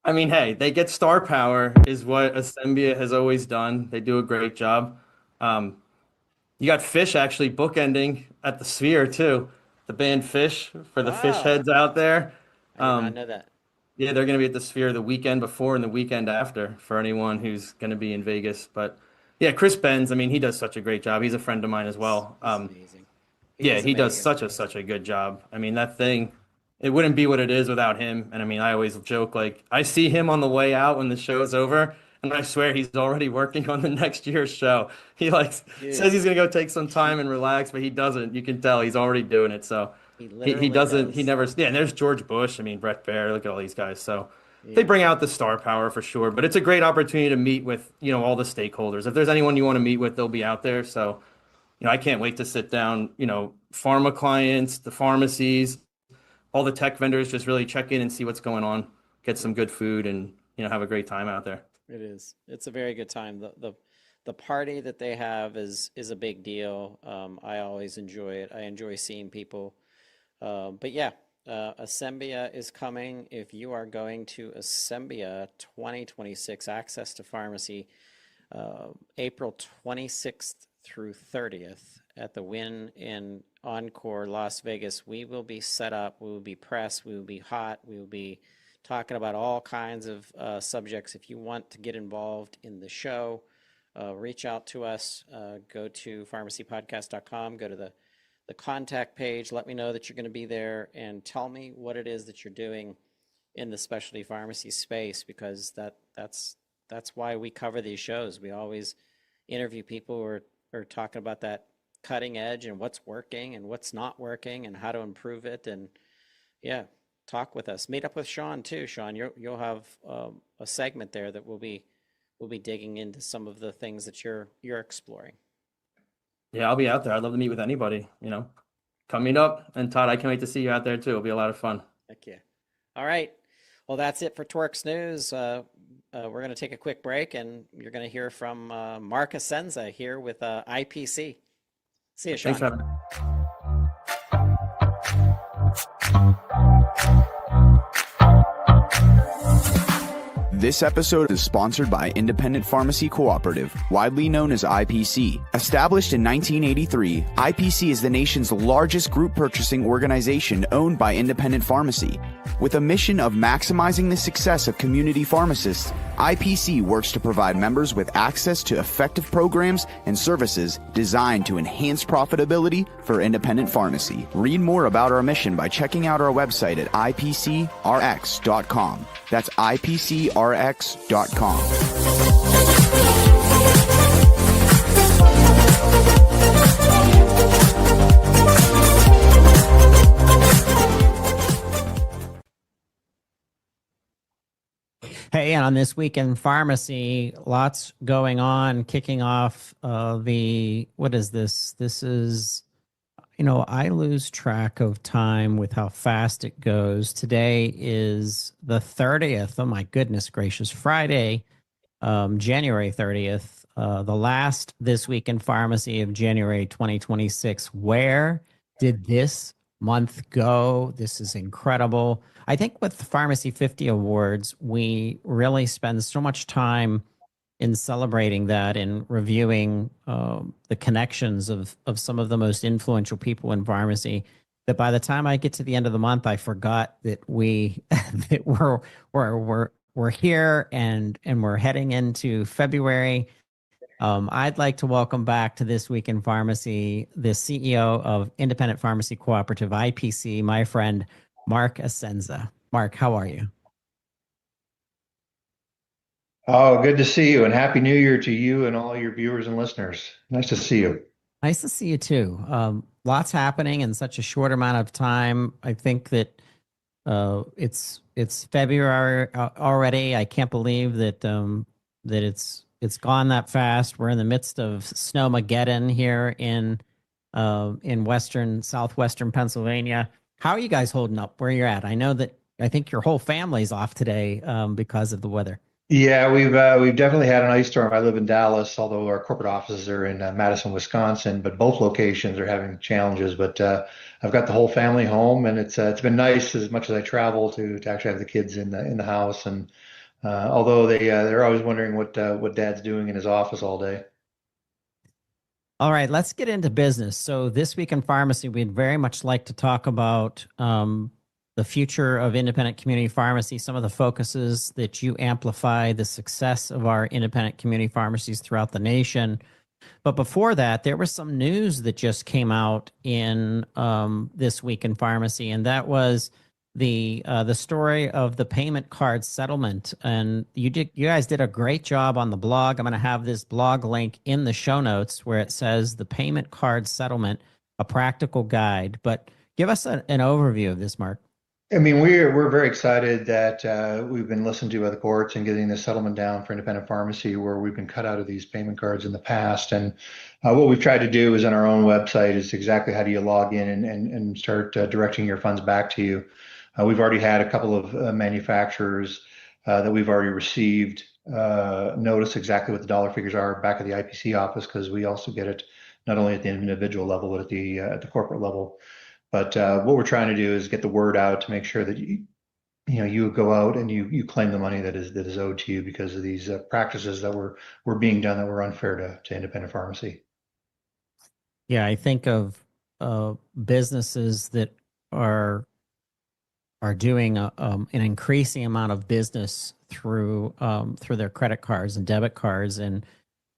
I mean, hey, they get star power is what Assembia has always done. They do a great job. Um, you got Fish actually bookending at the Sphere too. The band Fish for the Fish Wow, heads out there. I did not Um, know that. yeah, they're going to be at the Sphere the weekend before and the weekend after for anyone who's going to be in Vegas. But yeah, Chris Benz, I mean, he does such a great job. He's a friend of mine as well. He's amazing. He Yeah, is he does amazing. such a good job. I mean, that thing, it wouldn't be what it is without him. And I mean, I always joke like I see him on the way out when the show's over, and I swear he's already working on the next year's show. He like Dude, says he's gonna go take some time and relax, but he doesn't. You can tell he's already doing it. So he he literally doesn't he does. never yeah. And there's George Bush. I mean, Brett Baer. Look at all these guys. So they Yeah. bring out the star power for sure. But it's a great opportunity to meet with all the stakeholders. If there's anyone you want to meet with, they'll be out there. So I can't wait to sit down, pharma clients, the pharmacies, all the tech vendors, just really check in and see what's going on, get some good food and, have a great time out there. It is. It's a very good time. The party that they have is a big deal. I always enjoy it. I enjoy seeing people. But yeah, Assembia is coming. If you are going to Assembia 2026 Access to Pharmacy, April 26th through 30th at the Wynn in Encore, Las Vegas, we will be set up. We will be pressed. We will be hot. We will be talking about all kinds of subjects. If you want to get involved in the show, reach out to us. Go to pharmacypodcast.com, go to the contact page. Let me know that you're going to be there and tell me what it is that you're doing in the specialty pharmacy space, because that's why we cover these shows. We always interview people who are talking about that cutting edge and what's working and what's not working and how to improve it. And yeah, talk with us. Meet up with Sean too. Sean, you'll have a segment there that we'll be digging into some of the things that you're exploring. Yeah, I'll be out there. I'd love to meet with anybody, come meet up. And Todd, I can't wait to see you out there too. It'll be a lot of fun. Heck yeah. All right. Well, that's it for TWIRx News. We're going to take a quick break, and you're going to hear from Marc Essensa here with IPC. See you, Thanks Sean. for having me. This episode is sponsored by Independent Pharmacy Cooperative, widely known as IPC. Established in 1983, IPC is the nation's largest group purchasing organization owned by independent pharmacy. With a mission of maximizing the success of community pharmacists, IPC works to provide members with access to effective programs and services designed to enhance profitability for independent pharmacy. Read more about our mission by checking out our website at ipcrx.com. That's ipcrx.com. Hey, and on This Week in Pharmacy, lots going on, kicking off what is this? This is, I lose track of time with how fast it goes. Today is the 30th. Oh my goodness gracious. Friday, January 30th, the last This Week in Pharmacy of January 2026. Where did this month go? This is incredible. I think with the Pharmacy 50 Awards, we really spend so much time in celebrating that and reviewing the connections of some of the most influential people in pharmacy. That by the time I get to the end of the month, I forgot that that we're here and we're heading into February. I'd like to welcome back to This Week in Pharmacy the CEO of Independent Pharmacy Cooperative, IPC, my friend Marc Essensa. Marc, how are you? Oh, good to see you, and Happy New Year to you and all your viewers and listeners. Nice to see you. Nice to see you too. Lots happening in such a short amount of time. I think that it's February already. I can't believe that that it's gone that fast. We're in the midst of Snowmageddon here in southwestern Pennsylvania. How are you guys holding up where you're at? I think your whole family's off today because of the weather. Yeah, we've definitely had an ice storm. I live in Dallas, although our corporate offices are in Madison, Wisconsin, but both locations are having challenges. But I've got the whole family home, and it's been nice as much as I travel to actually have the kids in the house. And although they're always wondering what Dad's doing in his office all day. All right, let's get into business. So this week in pharmacy, we'd very much like to talk about the future of independent community pharmacy, some of the focuses that you amplify, the success of our independent community pharmacies throughout the nation. But before that, there was some news that just came out in This Week in Pharmacy, and that was the story of the payment card settlement. And you guys did a great job on the blog. I'm going to have this blog link in the show notes where it says the payment card settlement, a practical guide. But give us an overview of this, Marc. I mean, we're very excited that we've been listened to by the courts and getting the settlement down for independent pharmacy, where we've been cut out of these payment cards in the past. And what we've tried to do is on our own website is exactly how do you log in and start directing your funds back to you. We've already had a couple of manufacturers that we've already received notice exactly what the dollar figures are back at the IPC office, because we also get it not only at the individual level but at the corporate level. But what we're trying to do is get the word out to make sure that you go out and you claim the money that is owed to you because of these practices that were being done that were unfair to independent pharmacy. Yeah, I think of businesses that are doing an increasing amount of business through their credit cards and debit cards, and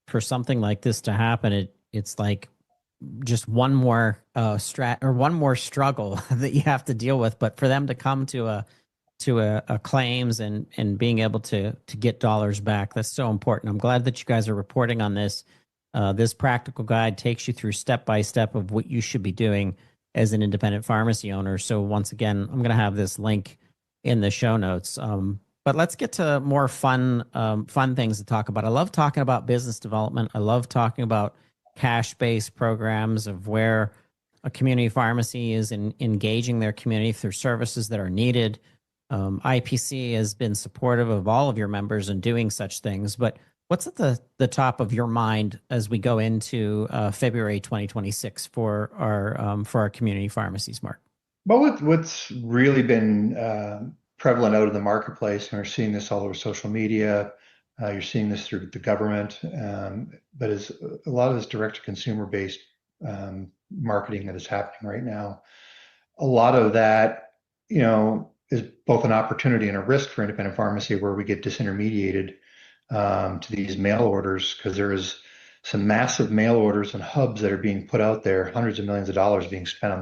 for something like this to happen, it's like just one more one more struggle that you have to deal with. But for them to come to a claims and being able to get dollars back, that's so important. I'm glad that you guys are reporting on this. This practical guide takes you through step by step of what you should be doing as an independent pharmacy owner. So once again, I'm going to have this link in the show notes. But let's get to more fun things to talk about. I love talking about business development. I love talking about cash-based programs of where a community pharmacy is engaging their community through services that are needed. IPC has been supportive of all of your members in doing such things. But what's at the top of your mind as we go into February 2026 for our community pharmacies, Marc? Well, what's really been prevalent out in the marketplace, and we're seeing this all over social media, you're seeing this through the government, but is a lot of this direct-to-consumer based marketing that is happening right now. A lot of that, is both an opportunity and a risk for independent pharmacy, where we get disintermediated to these mail orders, because there is some massive mail orders and hubs that are being put out there, hundreds of millions of dollars being spent on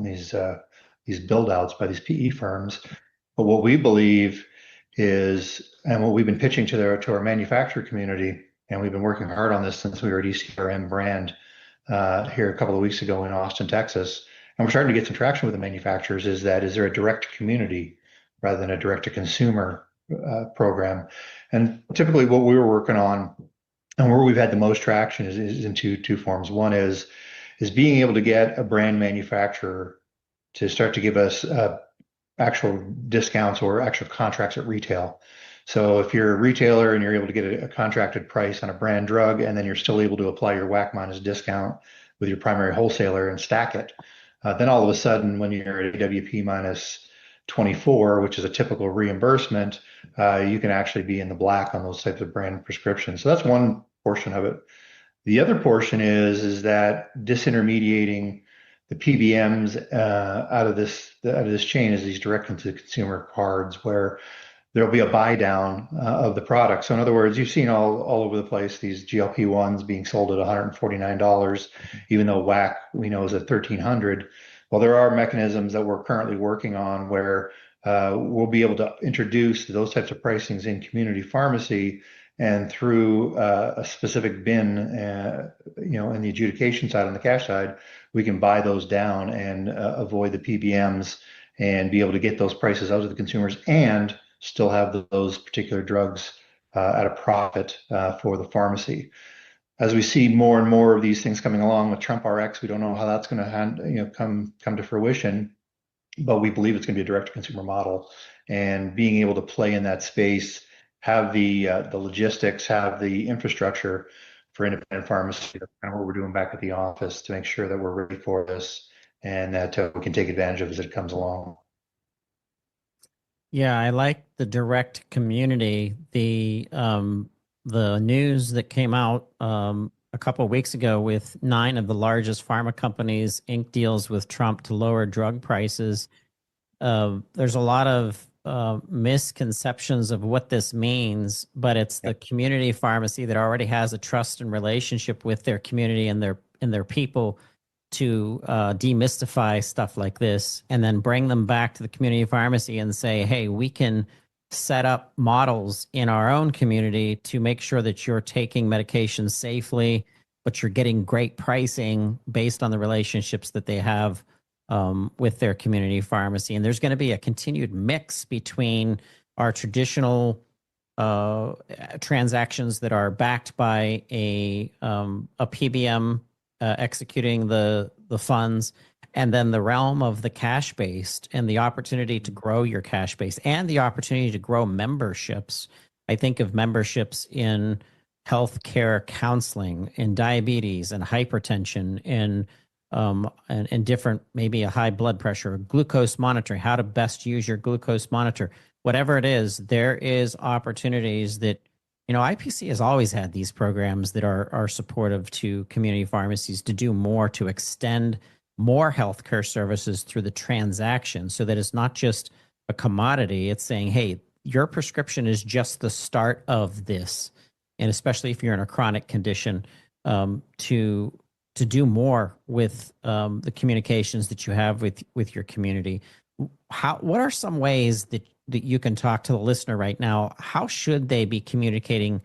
these build outs by these PE firms. But what we believe is, and what we've been pitching to our manufacturer community, and we've been working hard on this since we were at ECRM brand here a couple of weeks ago in Austin, Texas, and we're starting to get some traction with the manufacturers, is there a direct community rather than a direct to consumer program? And typically what we were working on and where we've had the most traction is in two forms. One is being able to get a brand manufacturer to start to give us actual discounts or actual contracts at retail. So if you're a retailer and you're able to get a contracted price on a brand drug, and then you're still able to apply your WAC minus discount with your primary wholesaler and stack it, then all of a sudden, when you're at AWP minus 24, which is a typical reimbursement, you can actually be in the black on those types of brand prescriptions. So that's one portion of it. The other portion is that disintermediating the PBMs out of this chain is these direct-to-consumer cards where there'll be a buy down of the product. So in other words, you've seen all over the place these GLP-1s being sold at $149, even though WAC we know is at $1,300. Well, there are mechanisms that we're currently working on where we'll be able to introduce those types of pricings in community pharmacy, and through a specific bin, in the adjudication side, on the cash side, we can buy those down and avoid the PBMs and be able to get those prices out to the consumers and still have those particular drugs at a profit for the pharmacy. As we see more and more of these things coming along with TRUMP-Rx, we don't know how that's going to come to fruition, but we believe it's going to be a direct-to-consumer model, and being able to play in that space, have the logistics, have the infrastructure for independent pharmacy. That's kind of what we're doing back at the office to make sure that we're ready for this and that we can take advantage of as it comes along. Yeah, I like the direct community. The news that came out a couple of weeks ago with 9 of the largest pharma companies ink deals with Trump to lower drug prices. There's a lot of misconceptions of what this means, but it's the community pharmacy that already has a trust and relationship with their community and their people to demystify stuff like this, and then bring them back to the community pharmacy and say, hey, we can set up models in our own community to make sure that you're taking medications safely, but you're getting great pricing based on the relationships that they have with their community pharmacy. And there's going to be a continued mix between our traditional transactions that are backed by a PBM executing the funds, and then the realm of the cash-based and the opportunity to grow your cash-based and the opportunity to grow memberships. I think of memberships in healthcare counseling, in diabetes and hypertension, and different, maybe a high blood pressure, glucose monitoring, how to best use your glucose monitor. Whatever it is, there is opportunities that, IPC has always had these programs that are supportive to community pharmacies to do more, to extend more healthcare services through the transaction, so that it's not just a commodity. It's saying, hey, your prescription is just the start of this. And especially if you're in a chronic condition, to do more with the communications that you have with your community. What are some ways that you can talk to the listener right now? How should they be communicating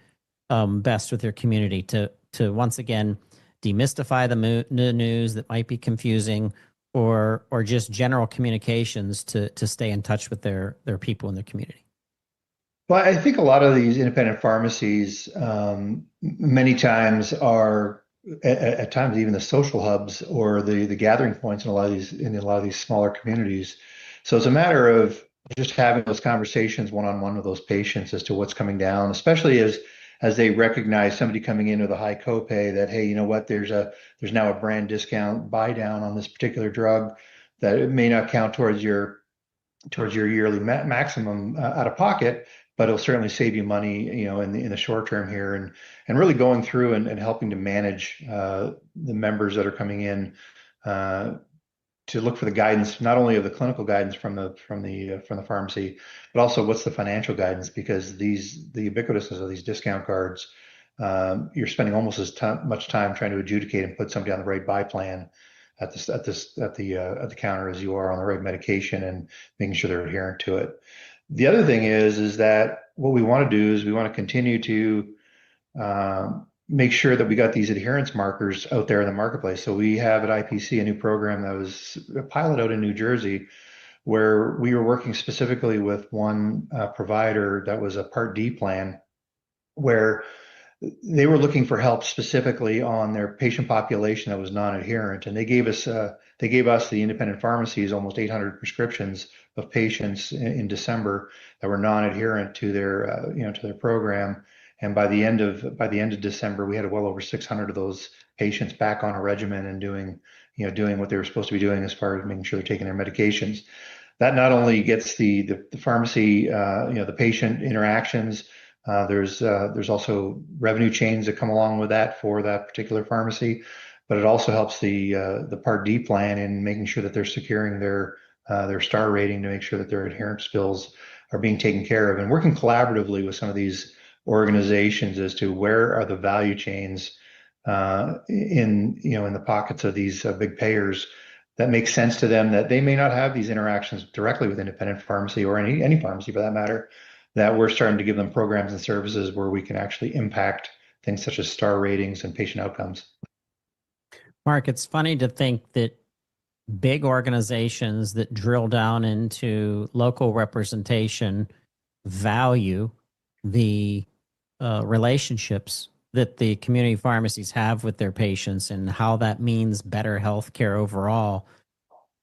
best with their community to once again demystify the news that might be confusing, or just general communications to stay in touch with their people in their community? Well, I think a lot of these independent pharmacies many times are at times even the social hubs or the gathering points in a lot of these smaller communities. So it's a matter of just having those conversations one-on-one with those patients as to what's coming down, especially as they recognize somebody coming in with a high copay that, hey, you know what, there's now a brand discount buy down on this particular drug that it may not count towards your yearly maximum out of pocket, but it'll certainly save you money, in the short term here, and really going through and helping to manage the members that are coming in to look for the guidance, not only of the clinical guidance from the pharmacy, but also what's the financial guidance, because the ubiquitousness of these discount cards, you're spending almost as much time trying to adjudicate and put somebody on the right buy plan at the counter as you are on the right medication and making sure they're adherent to it. The other thing is that what we want to do is we want to continue to make sure that we got these adherence markers out there in the marketplace. So we have at IPC a new program that was a pilot out in New Jersey, where we were working specifically with one provider that was a Part D plan, where they were looking for help specifically on their patient population that was non-adherent, and they gave us the independent pharmacies almost 800 prescriptions of patients in December that were non-adherent to their program. And by the end of December, we had well over 600 of those patients back on a regimen and doing what they were supposed to be doing as far as making sure they're taking their medications. that not only gets the pharmacy, the patient interactions. There's also revenue chains that come along with that for that particular pharmacy, but it also helps the Part D plan in making sure that they're securing their star rating to make sure that their adherence bills are being taken care of, and working collaboratively with some of these organizations as to where are the value chains in the pockets of these big payers that make sense to them, that they may not have these interactions directly with independent pharmacy or any pharmacy for that matter, that we're starting to give them programs and services where we can actually impact things such as star ratings and patient outcomes. Mark, it's funny to think that big organizations that drill down into local representation value the relationships that the community pharmacies have with their patients and how that means better healthcare overall.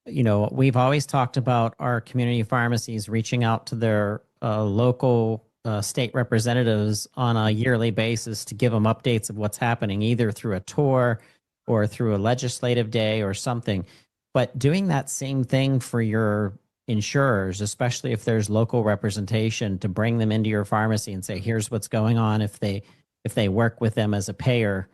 We've always talked about our community pharmacies reaching out to their local state representatives on a yearly basis to give them updates of what's happening, either through a tour or through a legislative day or something. But doing that same thing for your insurers, especially if there's local representation, to bring them into your pharmacy and say, here's what's going on if they work with them as a payer.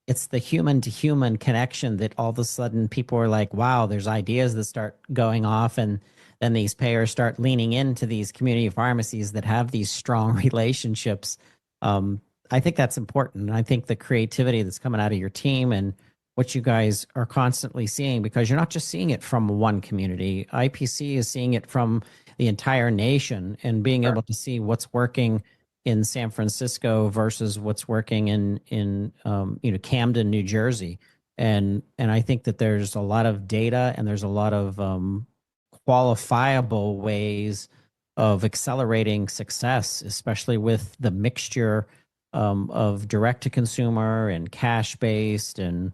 It's the human to human connection that all of a sudden people are like, wow, there's ideas that start going off, and then these payers start leaning into these community pharmacies that have these strong relationships. I think that's important. I think the creativity that's coming out of your team and what you guys are constantly seeing, because you're not just seeing it from one community. IPC is seeing it from the entire nation, and being able to see what's working in San Francisco versus what's working in Camden, New Jersey. And I think that there's a lot of data and there's a lot of qualifiable ways of accelerating success, especially with the mixture of direct to consumer and cash based, and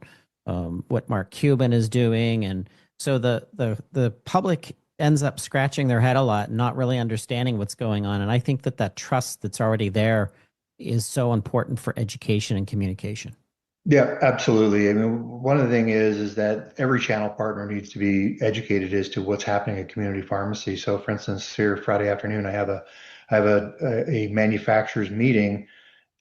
what Mark Cuban is doing. And so the public ends up scratching their head a lot and not really understanding what's going on. And I think that trust that's already there is so important for education and communication. Yeah, absolutely. I mean, one of the things is that every channel partner needs to be educated as to what's happening at community pharmacy. So, for instance, here Friday afternoon, I have a manufacturers meeting,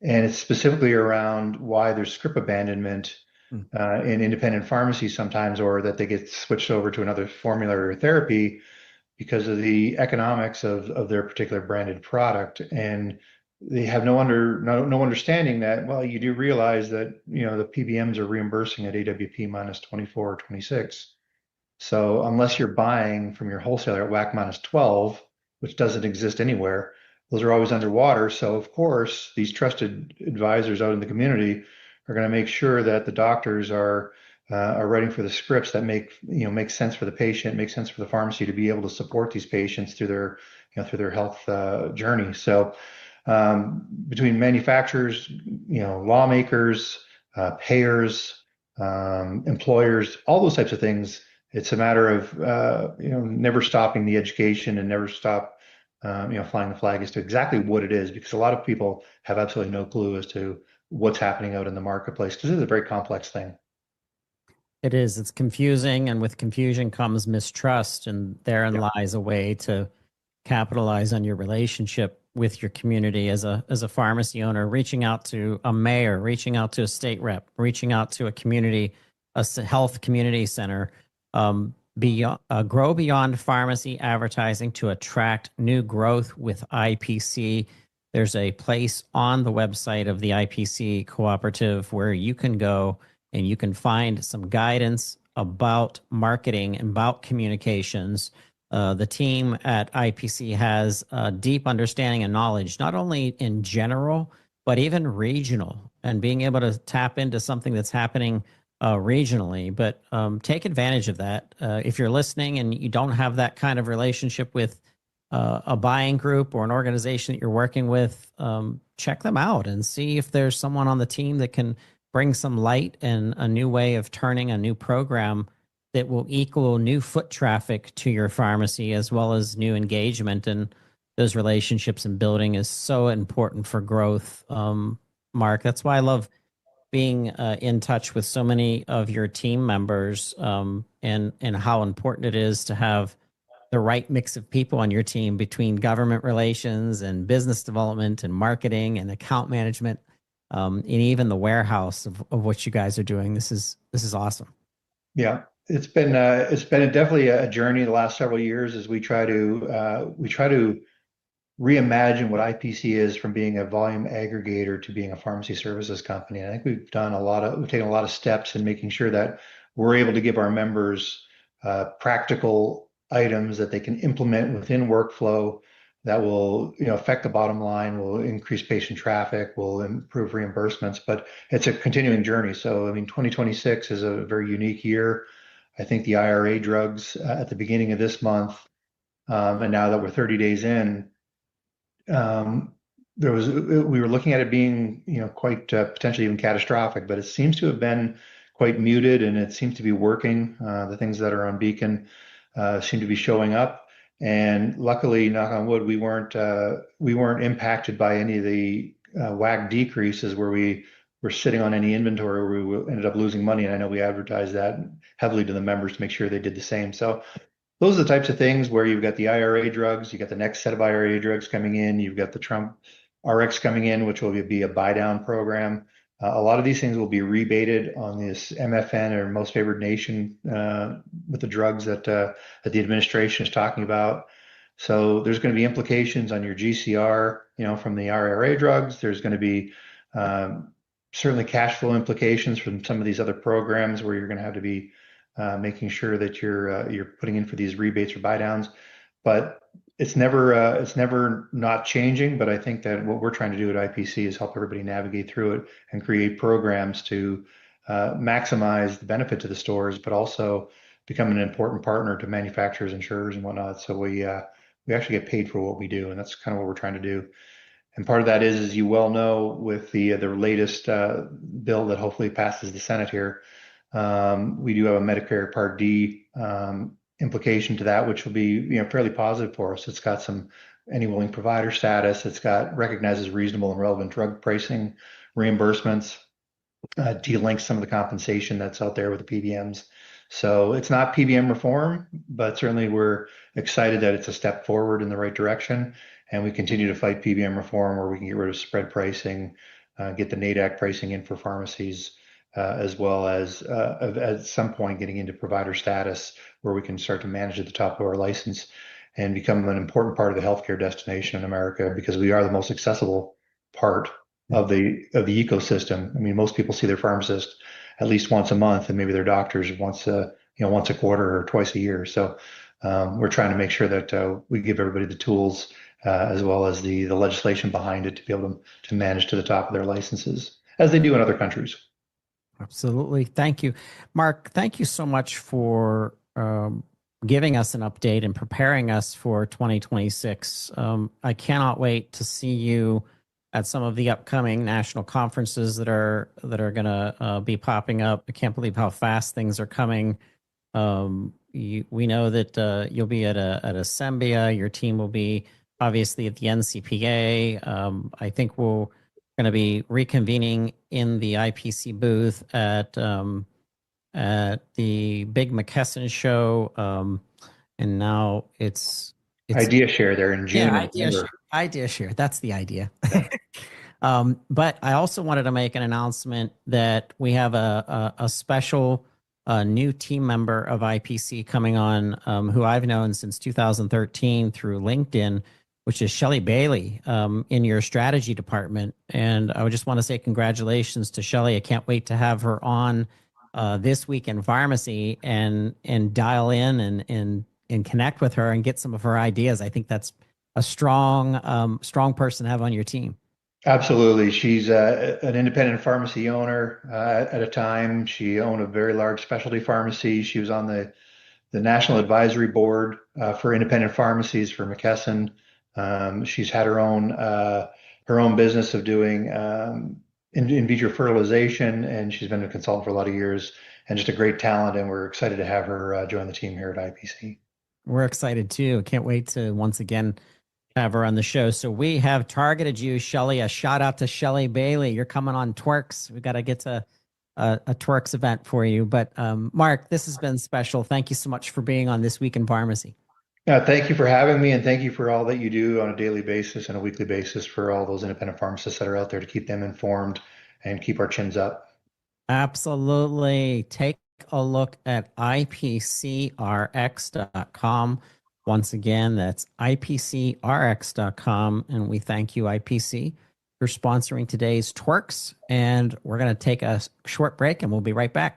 and it's specifically around why there's script abandonment in independent pharmacies sometimes, or that they get switched over to another formulary or therapy because of the economics of their particular branded product. And they have no understanding that, well, you do realize that, the PBMs are reimbursing at AWP minus 24 or 26. So unless you're buying from your wholesaler at WAC minus 12, which doesn't exist anywhere, those are always underwater. So of course, these trusted advisors out in the community are going to make sure that the doctors are writing for the scripts that make sense for the patient, make sense for the pharmacy to be able to support these patients through their health journey. So between manufacturers, lawmakers, payers, employers, all those types of things, it's a matter of never stopping the education and never stop flying the flag as to exactly what it is, because a lot of people have absolutely no clue as to what's happening out in the marketplace, because it's a very complex thing. It is. It's confusing, and with confusion comes mistrust, and therein lies a way to capitalize on your relationship with your community as a pharmacy owner, reaching out to a mayor, reaching out to a state rep, reaching out to a health community center. Grow beyond pharmacy advertising to attract new growth with IPC. There's a place on the website of the IPC cooperative where you can go and you can find some guidance about marketing and about communications. The team at IPC has a deep understanding and knowledge, not only in general, but even regional, and being able to tap into something that's happening regionally. But take advantage of that. If you're listening and you don't have that kind of relationship with a buying group or an organization that you're working with, check them out and see if there's someone on the team that can bring some light and a new way of turning a new program that will equal new foot traffic to your pharmacy, as well as new engagement. And those relationships and building is so important for growth, Mark. That's why I love being in touch with so many of your team members, and how important it is to have the right mix of people on your team between government relations and business development and marketing and account management, and even the warehouse of what you guys are doing. This is awesome. Yeah, it's been definitely a journey the last several years as we try to reimagine what IPC is from being a volume aggregator to being a pharmacy services company. And I think we've taken a lot of steps in making sure that we're able to give our members practical items that they can implement within workflow that will, affect the bottom line, will increase patient traffic, will improve reimbursements. But it's a continuing journey. So, I mean, 2026 is a very unique year. I think the IRA drugs at the beginning of this month, and now that we're 30 days in, um, we were looking at it being, quite potentially even catastrophic, but it seems to have been quite muted, and it seems to be working. The things that are on Beacon seem to be showing up, and luckily, knock on wood, we weren't impacted by any of the WAC decreases where we were sitting on any inventory where we ended up losing money. And I know we advertised that heavily to the members to make sure they did the same. So those are the types of things where you've got the IRA drugs, you got the next set of IRA drugs coming in, you've got the Trump RX coming in, which will be a buy down program. A lot of these things will be rebated on this MFN, or most favored nation, with the drugs that the administration is talking about. So there's going to be implications on your GCR, from the IRA drugs. There's going to be certainly cash flow implications from some of these other programs where you're going to have to be making sure that you're putting in for these rebates or buy downs. But it's never not changing. But I think that what we're trying to do at IPC is help everybody navigate through it and create programs to maximize the benefit to the stores, but also become an important partner to manufacturers, insurers, and whatnot. So we actually get paid for what we do, and that's kind of what we're trying to do. And part of that is, as you well know, with the latest bill that hopefully passes the Senate here, we do have a Medicare Part D implication to that, which will be fairly positive for us. It's got some any willing provider status. It's got recognizes reasonable and relevant drug pricing reimbursements. De-links some of the compensation that's out there with the PBMs. So it's not PBM reform, but certainly we're excited that it's a step forward in the right direction. And we continue to fight PBM reform where we can get rid of spread pricing, get the NADAC pricing in for pharmacies, as well as at some point getting into provider status where we can start to manage at the top of our license and become an important part of the healthcare destination in America, because we are the most accessible part of the ecosystem. I mean, most people see their pharmacist at least once a month, and maybe their doctors once a quarter or twice a year. So we're trying to make sure that we give everybody the tools, as well as the legislation behind it, to be able to manage to the top of their licenses, as they do in other countries. Absolutely. Thank you, Marc. Thank you so much for giving us an update and preparing us for 2026. I cannot wait to see you at some of the upcoming national conferences that are going to be popping up. I can't believe how fast things are coming. We know that you'll be at Sembia. Your team will be obviously at the NCPA. I think we're going to be reconvening in the IPC booth at the Big McKesson show. And now it's Idea Share there in June. Yeah, Idea Share. That's the idea. But I also wanted to make an announcement that we have a special new team member of IPC coming on, who I've known since 2013 through LinkedIn, which is Shelley Bailey, in your strategy department. And I would just want to say congratulations to Shelley. I can't wait to have her on this week in pharmacy and dial in and connect with her and get some of her ideas. I think that's a strong person to have on your team. Absolutely. She's an independent pharmacy owner. At a time, she owned a very large specialty pharmacy. She was on the National Advisory Board for independent pharmacies for McKesson. She's had her own business of doing in vitro fertilization, and she's been a consultant for a lot of years, and just a great talent. And we're excited to have her join the team here at IPC. We're excited too. Can't wait to once again have her on the show. So we have targeted you, Shelley. A shout out to Shelley Bailey. You're coming on TWIRx. We've got to get to a TWIRx event for you. But Marc, this has been special. Thank you so much for being on This Week in Pharmacy. Thank you for having me, and thank you for all that you do on a daily basis and a weekly basis for all those independent pharmacists that are out there to keep them informed and keep our chins up. Absolutely. Take a look at ipcrx.com. Once again, that's ipcrx.com. And we thank you, IPC, for sponsoring today's TWIRx. And we're going to take a short break and we'll be right back.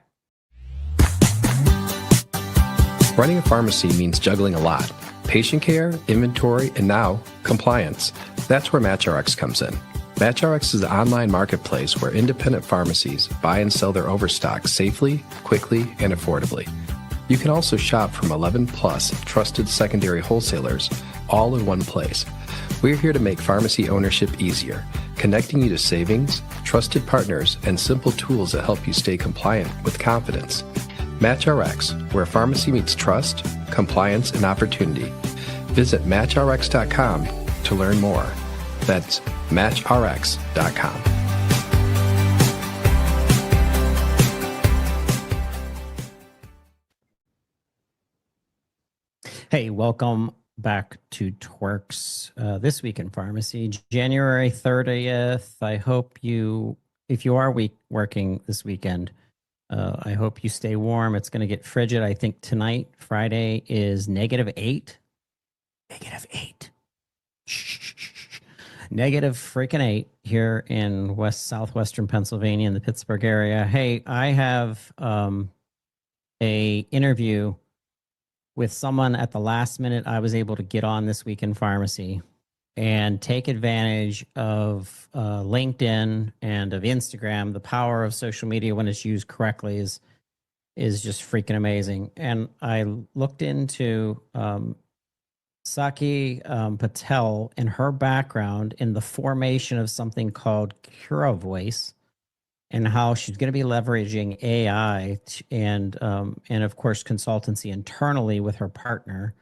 Running a pharmacy means juggling a lot: patient care, inventory, and now compliance. That's where MatchRx comes in. MatchRx is the online marketplace where independent pharmacies buy and sell their overstock safely, quickly, and affordably. You can also shop from 11 plus trusted secondary wholesalers all in one place. We're here to make pharmacy ownership easier, connecting you to savings, trusted partners, and simple tools that help you stay compliant with confidence. MatchRx, where pharmacy meets trust, compliance, and opportunity. Visit MatchRx.com to learn more. That's MatchRx.com. Hey, welcome back to TWIRx, This Week in Pharmacy, January 30th. I hope you, if you are working this weekend, I hope you stay warm. It's going to get frigid. I think tonight, Friday, is -8. -8. Negative freaking 8 here in southwestern Pennsylvania in the Pittsburgh area. Hey, I have a interview with someone at the last minute I was able to get on This Week in Pharmacy and take advantage of LinkedIn and of Instagram. The power of social media when it's used correctly is just freaking amazing. And I looked into Saki Patel and her background in the formation of something called CuraVoice, and how she's going to be leveraging AI and of course consultancy internally with her partner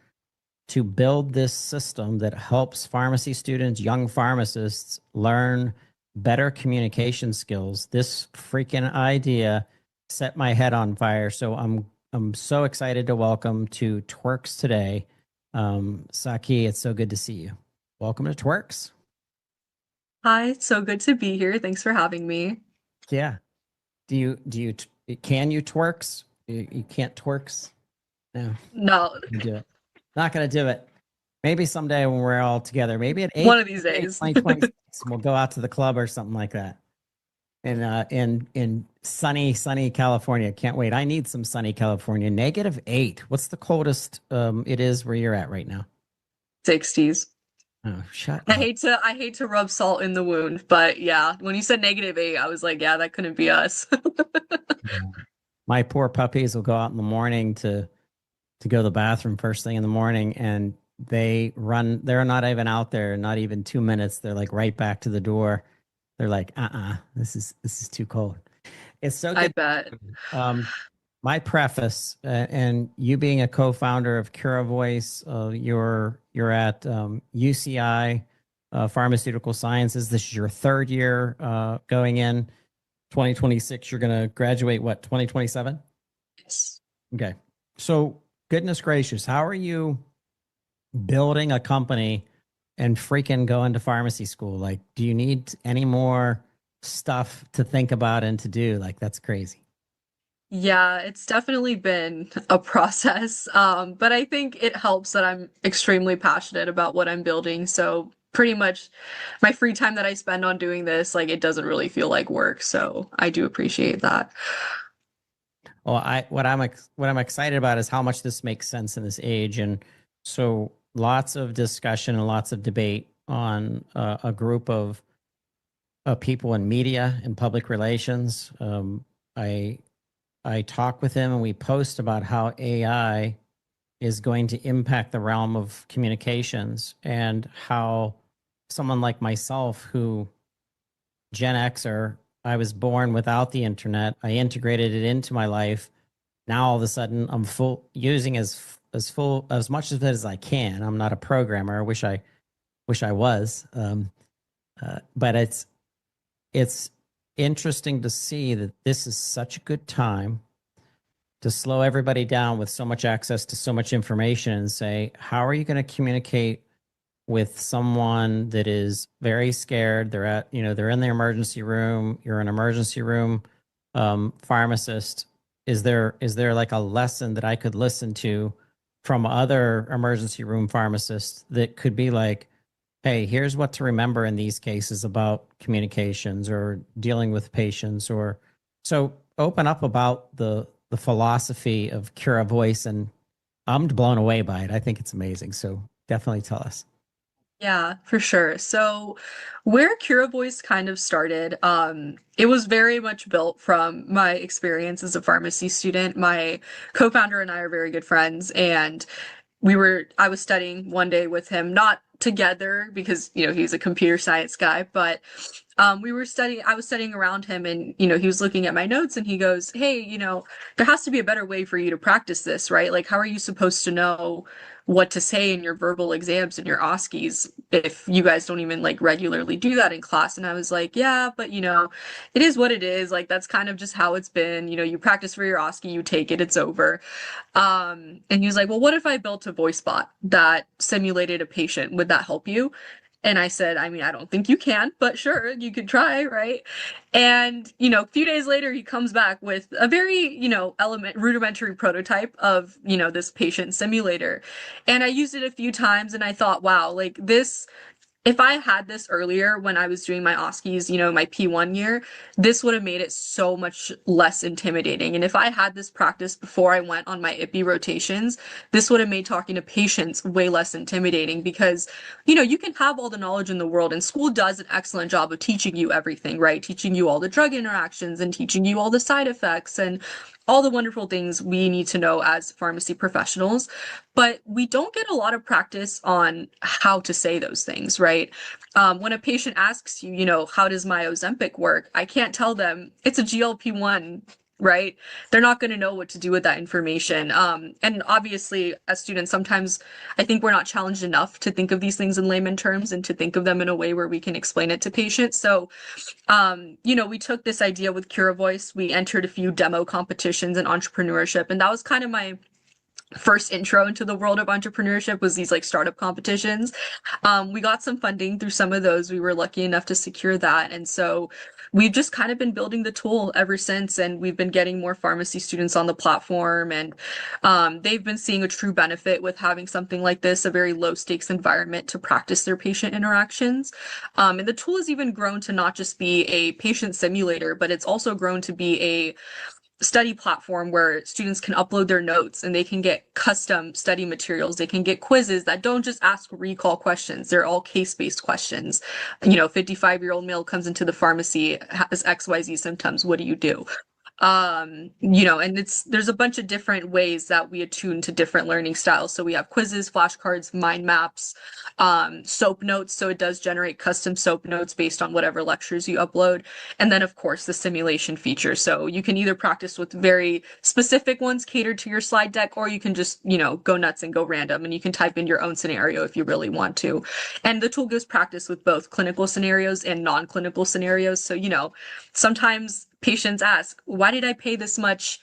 to build this system that helps pharmacy students, young pharmacists, learn better communication skills. This freaking idea set my head on fire. So I'm so excited to welcome to TWIRx today, Saki. It's so good to see you. Welcome to TWIRx. Hi, it's so good to be here. Thanks for having me. Yeah. Can you TWIRx? You can't TWIRx? No. No, Do it. Not going to do it. Maybe someday when we're all together, maybe at 8, one of these days. 2026, we'll go out to the club or something like that. And in sunny California. Can't wait. I need some sunny California. -8. What's the coldest it is where you're at right now? 60s. Oh, shut I up. hate to rub salt in the wound, but yeah, when you said -8, I was like, yeah, that couldn't be us. My poor puppies will go out in the morning to go to the bathroom first thing in the morning, and they're not even out there, not even 2 minutes. They're like right back to the door. They're like, this is too cold. It's so good. I bet. My preface, and you being a co-founder of CuraVoice, you're at UCI Pharmaceutical Sciences. This is your 3rd year going in. 2026, you're going to graduate, what, 2027? Yes. Okay. So, goodness gracious, how are you building a company and freaking going to pharmacy school? Like, do you need any more stuff to think about and to do? Like, that's crazy. Yeah, it's definitely been a process. But I think it helps that I'm extremely passionate about what I'm building. So pretty much my free time that I spend on doing this, like, it doesn't really feel like work. So I do appreciate that. Well, what I'm excited about is how much this makes sense in this age, and so lots of discussion and lots of debate on a group of people in media and public relations. I talk with him and we post about how AI is going to impact the realm of communications, and how someone like myself, who Gen Xer, I was born without the internet. I integrated it into my life. Now all of a sudden I'm using as much of it as I can. I'm not a programmer. I wish I was. But it's interesting to see that this is such a good time to slow everybody down with so much access to so much information and say, how are you going to communicate with someone that is very scared? They're at, they're in the emergency room. You're an emergency room pharmacist. Is there like a lesson that I could listen to from other emergency room pharmacists that could be like, hey, here's what to remember in these cases about communications or dealing with patients? Or so open up about the philosophy of Cura Voice, and I'm blown away by it. I think it's amazing. So definitely tell us. Yeah, for sure. So where Cura Voice kind of started, it was very much built from my experience as a pharmacy student. My co-founder and I are very good friends, and I was studying one day with him, not together because, he's a computer science guy, but I was studying around him, and, he was looking at my notes and he goes, hey, there has to be a better way for you to practice this, right? Like, how are you supposed to know what to say in your verbal exams and your OSCEs if you guys don't even like regularly do that in class? And I was like, yeah, but it is what it is. Like, that's kind of just how it's been. You practice for your OSCE, you take it, it's over. And he was like, well, what if I built a voice bot that simulated a patient? Would that help you? And I said, I mean, I don't think you can, but sure, you could try, right? And, a few days later, he comes back with a very, rudimentary prototype of, this patient simulator. And I used it a few times and I thought, wow, like this, if I had this earlier when I was doing my OSCEs, my P1 year, this would have made it so much less intimidating. And if I had this practice before I went on my IPPE rotations, this would have made talking to patients way less intimidating because, you can have all the knowledge in the world, and school does an excellent job of teaching you everything, right? Teaching you all the drug interactions and teaching you all the side effects and all the wonderful things we need to know as pharmacy professionals. But we don't get a lot of practice on how to say those things, right? When a patient asks you, how does my Ozempic work? I can't tell them it's a GLP-1, right? They're not going to know what to do with that information. And obviously, as students, sometimes I think we're not challenged enough to think of these things in layman terms and to think of them in a way where we can explain it to patients. So we took this idea with Cura Voice. We entered a few demo competitions in entrepreneurship, and that was kind of my first intro into the world of entrepreneurship, was these like startup competitions. We got some funding through some of those. We were lucky enough to secure that. And so we've just kind of been building the tool ever since, and we've been getting more pharmacy students on the platform, and they've been seeing a true benefit with having something like this, a very low stakes environment to practice their patient interactions. And the tool has even grown to not just be a patient simulator, but it's also grown to be a study platform where students can upload their notes and they can get custom study materials. They can get quizzes that don't just ask recall questions. They're all case-based questions. 55-year-old male comes into the pharmacy, has XYZ symptoms. What do you do? And there's a bunch of different ways that we attune to different learning styles. So we have quizzes, flashcards, mind maps, SOAP notes. So it does generate custom SOAP notes based on whatever lectures you upload. And then of course the simulation feature. So you can either practice with very specific ones catered to your slide deck, or you can just, go nuts and go random, and you can type in your own scenario if you really want to. And the tool gives practice with both clinical scenarios and non-clinical scenarios. So, sometimes patients ask, why did I pay this much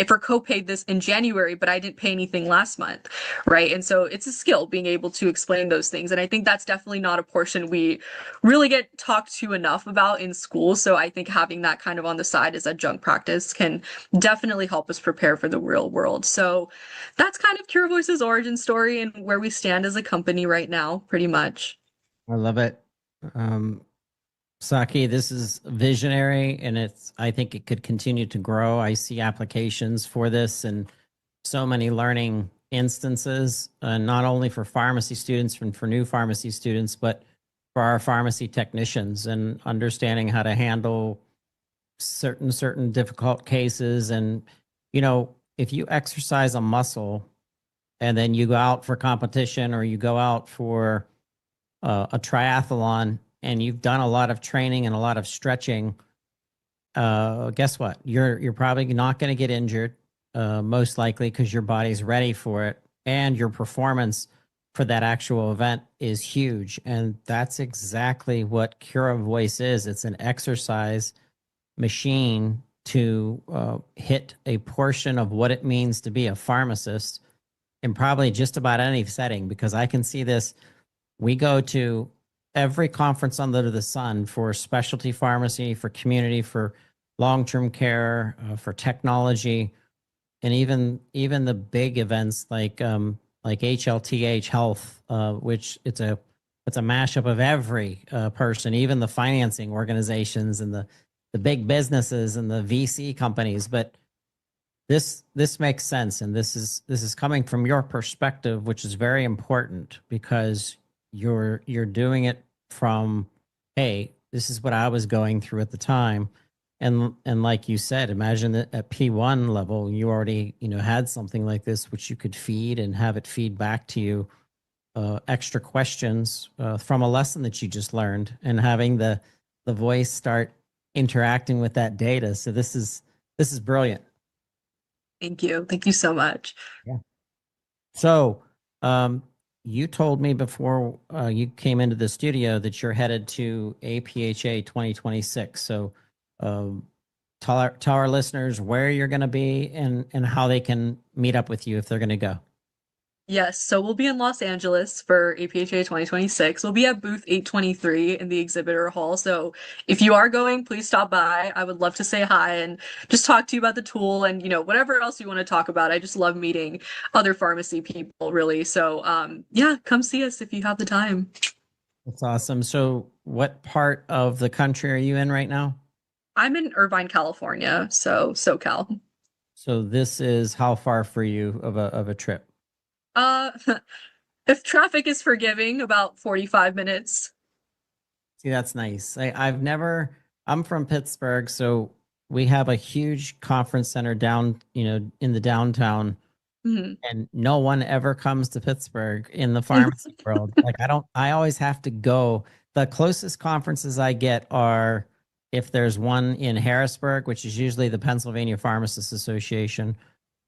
for co-paid this in January, but I didn't pay anything last month, right? And so it's a skill being able to explain those things. And I think that's definitely not a portion we really get talked to enough about in school. So I think having that kind of on the side as adjunct practice can definitely help us prepare for the real world. So that's kind of Cura Voice's origin story and where we stand as a company right now, pretty much. I love it. Saki, this is visionary, and I think it could continue to grow. I see applications for this and so many learning instances, not only for pharmacy students and for new pharmacy students, but for our pharmacy technicians, and understanding how to handle certain difficult cases. And, if you exercise a muscle and then you go out for competition, or you go out for a triathlon, and you've done a lot of training and a lot of stretching, guess what? You're probably not going to get injured, most likely, because your body's ready for it, and your performance for that actual event is huge. And that's exactly what Cura Voice is. It's an exercise machine to hit a portion of what it means to be a pharmacist in probably just about any setting, because I can see this. We go to every conference under the sun for specialty pharmacy, for community, for long-term care, for technology, and even the big events like HLTH Health, which it's a mashup of every person, even the financing organizations and the big businesses and the VC companies. But this makes sense, and this is coming from your perspective, which is very important, because you're doing it from, hey, this is what I was going through at the time. And like you said, imagine that at P1 level, you already, had something like this, which you could feed and have it feed back to you extra questions from a lesson that you just learned, and having the voice start interacting with that data. So this is brilliant. Thank you. Thank you so much. Yeah. So you told me before you came into the studio that you're headed to APHA 2026. So tell our listeners where you're going to be and how they can meet up with you if they're going to go. Yes, so we'll be in Los Angeles for APHA 2026. We'll be at booth 823 in the exhibitor hall. So if you are going, please stop by. I would love to say hi and just talk to you about the tool and, whatever else you want to talk about. I just love meeting other pharmacy people, really. So yeah, come see us if you have the time. That's awesome. So what part of the country are you in right now? I'm in Irvine, California, so SoCal. So this is how far for you of a trip? If traffic is forgiving, about 45 minutes. See, that's nice. I'm from Pittsburgh, so we have a huge conference center down, in the downtown, and no one ever comes to Pittsburgh in the pharmacy world. I always have to go. The closest conferences I get are if there's one in Harrisburg, which is usually the Pennsylvania Pharmacists Association,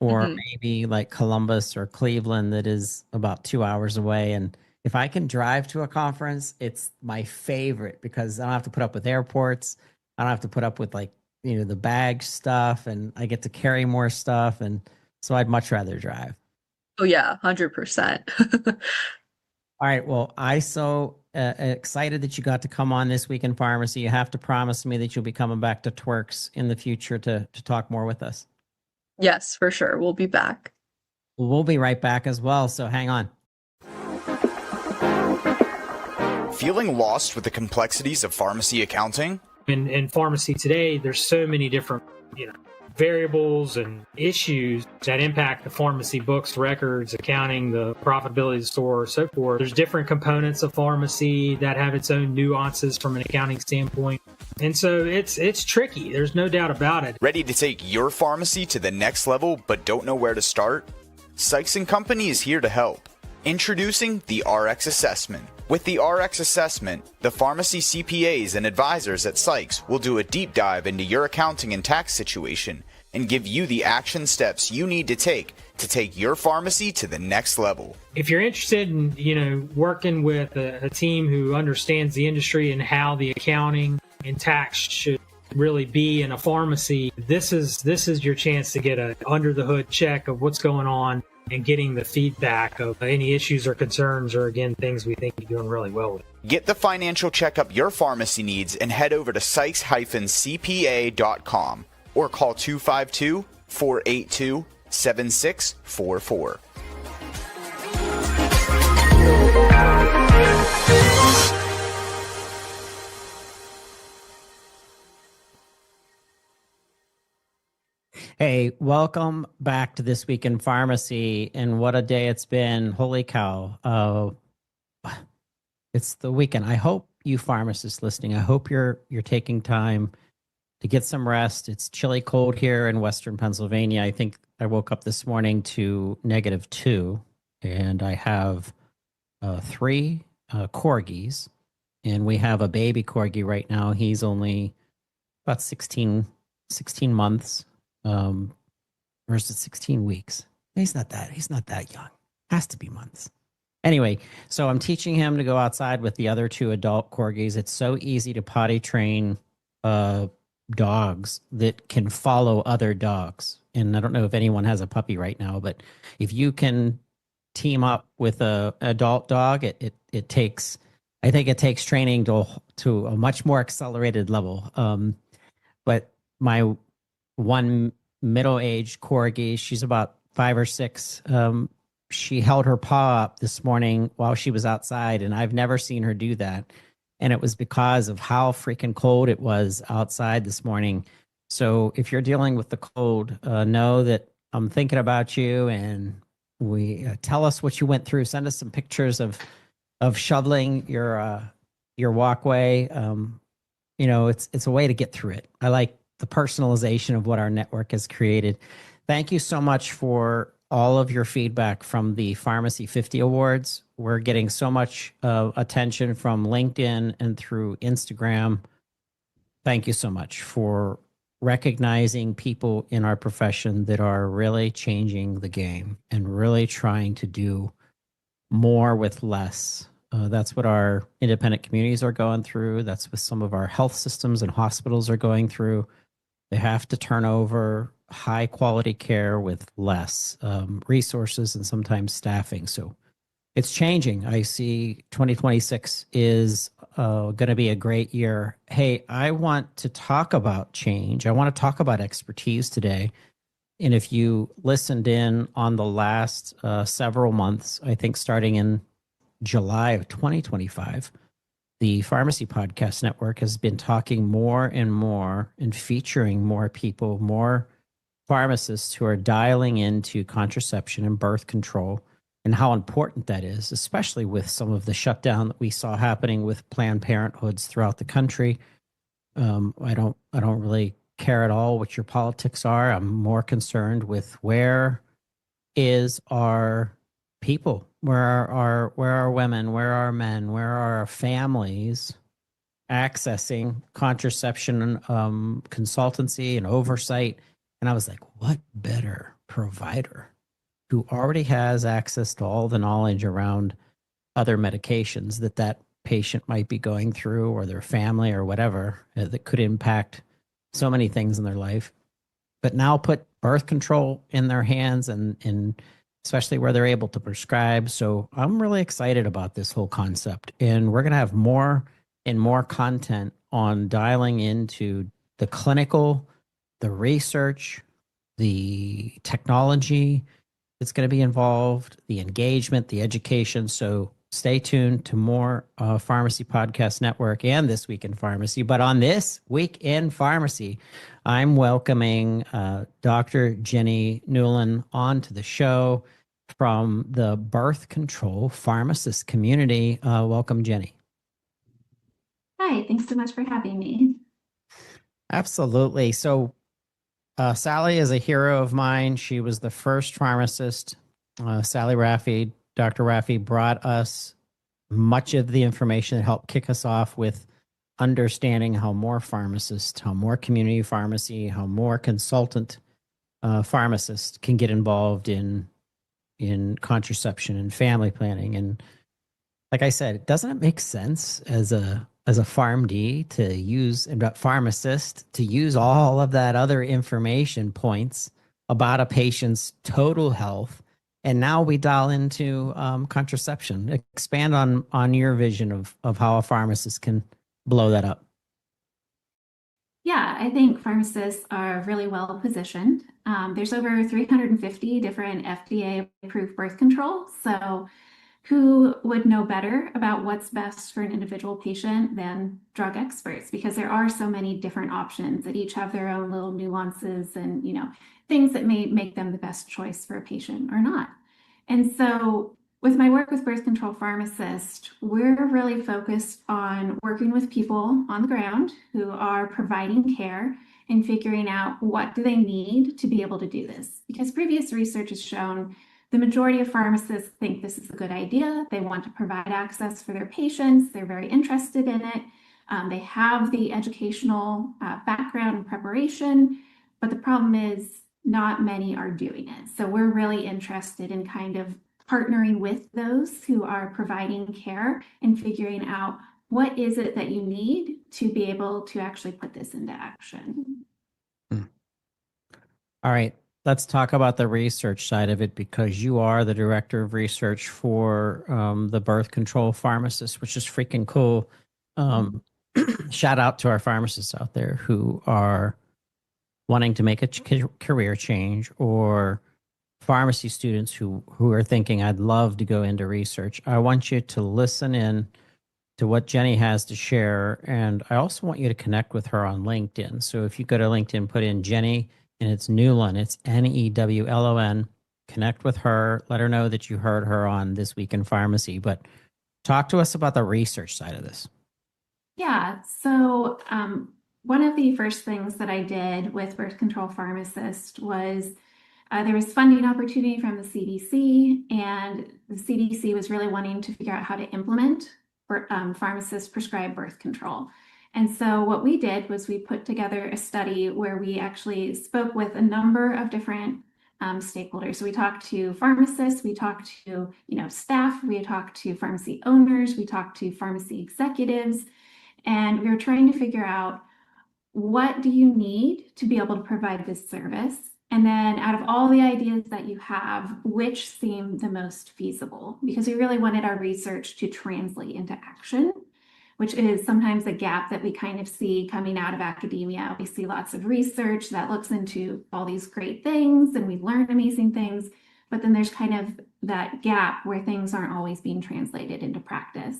or maybe like Columbus or Cleveland that is about 2 hours away. And if I can drive to a conference, it's my favorite, because I don't have to put up with airports. I don't have to put up with the bag stuff, and I get to carry more stuff. And so I'd much rather drive. Oh yeah, 100%. All right. Well, I so excited that you got to come on This Week in Pharmacy. You have to promise me that you'll be coming back to TWIRx in the future to talk more with us. Yes, for sure. We'll be back. We'll be right back as well, so hang on. Feeling lost with the complexities of pharmacy accounting? In pharmacy today, there's so many different, variables and issues that impact the pharmacy books, records, accounting, the profitability of the store, so forth. There's different components of pharmacy that have its own nuances from an accounting standpoint. And so it's tricky. There's no doubt about it. Ready to take your pharmacy to the next level but don't know where to start? Sykes & Company is here to help. Introducing the RX Assessment. With the RX Assessment, the pharmacy CPAs and advisors at Sykes will do a deep dive into your accounting and tax situation and give you the action steps you need to take your pharmacy to the next level. If you're interested in, working with a team who understands the industry and how the accounting and tax should really be in a pharmacy, this is your chance to get a under the hood check of what's going on and getting the feedback of any issues or concerns or, again, things we think you're doing really well with. Get the financial checkup your pharmacy needs and head over to sykes-cpa.com or call 252-482-7644. Hey, welcome back to This Week in Pharmacy, and what a day it's been. Holy cow. It's the weekend. I hope you pharmacists listening, I hope you're taking time to get some rest. It's chilly cold here in Western Pennsylvania. I think I woke up this morning to -2, and I have 3 corgis, and we have a baby corgi right now. He's only about 16 months. Or is it 16 weeks? He's not that young. Has to be months. Anyway, so I'm teaching him to go outside with the other 2 adult corgis. It's so easy to potty train dogs that can follow other dogs. And I don't know if anyone has a puppy right now, but if you can team up with a adult dog, it takes, I think it takes training to a much more accelerated level. But my one middle-aged corgi, she's about 5 or 6. She held her paw up this morning while she was outside, and I've never seen her do that. And it was because of how freaking cold it was outside this morning. So if you're dealing with the cold, know that I'm thinking about you, and we tell us what you went through. Send us some pictures of shoveling your walkway. It's a way to get through it. I like the personalization of what our network has created. Thank you so much for all of your feedback from the Pharmacy 50 Awards. We're getting so much attention from LinkedIn and through Instagram. Thank you so much for recognizing people in our profession that are really changing the game and really trying to do more with less. That's what our independent communities are going through. That's what some of our health systems and hospitals are going through. They have to turn over high quality care with less resources and sometimes staffing. So it's changing. I see 2026 is going to be a great year. Hey, I want to talk about change. I want to talk about expertise today. And if you listened in on the last several months, I think starting in July of 2025, the Pharmacy Podcast Network has been talking more and more and featuring more people, more pharmacists who are dialing into contraception and birth control and how important that is, especially with some of the shutdown that we saw happening with Planned Parenthoods throughout the country. I don't really care at all what your politics are. I'm more concerned with where is our people, where are women, where are men, where are our families accessing contraception consultancy and oversight. And I was like, what better provider who already has access to all the knowledge around other medications that patient might be going through, or their family, or whatever, that could impact so many things in their life, but now put birth control in their hands, and especially where they're able to prescribe. So I'm really excited about this whole concept, and we're going to have more and more content on dialing into the clinical, the research, the technology that's going to be involved, the engagement, the education. So stay tuned to more Pharmacy Podcast Network and This Week in Pharmacy. But on This Week in Pharmacy, I'm welcoming Dr. Jenny Newland onto the show from the birth control pharmacist community. Welcome, Jenny. Hi, thanks so much for having me. Absolutely. So Sally is a hero of mine. She was the first pharmacist. Sally Raffi, Dr. Raffi brought us much of the information that helped kick us off with understanding how more pharmacists, how more community pharmacy, how more consultant pharmacists can get involved in contraception and family planning. And like I said, doesn't it make sense as a PharmD to use, and a pharmacist to use all of that other information points about a patient's total health? And now we dial into contraception. Expand on your vision of how a pharmacist can blow that up. Yeah, I think pharmacists are really well positioned. There's over 350 different FDA-approved birth control. So who would know better about what's best for an individual patient than drug experts? Because there are so many different options that each have their own little nuances and, things that may make them the best choice for a patient or not. And so with my work with birth control pharmacists, we're really focused on working with people on the ground who are providing care and figuring out what do they need to be able to do this. Because previous research has shown the majority of pharmacists think this is a good idea. They want to provide access for their patients. They're very interested in it. They have the educational background and preparation, but the problem is not many are doing it. So we're really interested in kind of partnering with those who are providing care and figuring out what is it that you need to be able to actually put this into action? All right, let's talk about the research side of it, because you are the director of research for the birth control pharmacist, which is freaking cool. Shout out to our pharmacists out there who are wanting to make a career change, or pharmacy students who are thinking, I'd love to go into research. I want you to listen in to what Jenny has to share, and I also want you to connect with her on LinkedIn. So if you go to LinkedIn, put in Jenny, and it's Newlon, it's Newlon. Connect with her, let her know that you heard her on This Week in Pharmacy. But talk to us about the research side of this. Yeah, so one of the first things that I did with birth control pharmacist was there was funding opportunity from the CDC, and the CDC was really wanting to figure out how to implement pharmacists prescribed birth control. And so what we did was we put together a study where we actually spoke with a number of different stakeholders. So we talked to pharmacists, we talked to staff, we talked to pharmacy owners, we talked to pharmacy executives, and we were trying to figure out, what do you need to be able to provide this service? And then out of all the ideas that you have, which seem the most feasible? Because we really wanted our research to translate into action, which is sometimes a gap that we kind of see coming out of academia. We see lots of research that looks into all these great things and we learn amazing things, but then there's kind of that gap where things aren't always being translated into practice.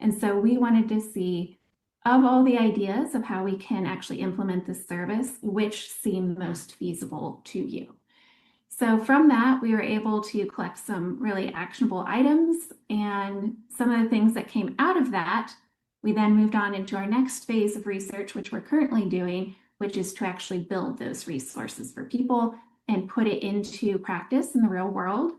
And so we wanted to see, of all the ideas of how we can actually implement this service, which seem most feasible to you. So from that, we were able to collect some really actionable items, and some of the things that came out of that, we then moved on into our next phase of research, which we're currently doing, which is to actually build those resources for people and put it into practice in the real world.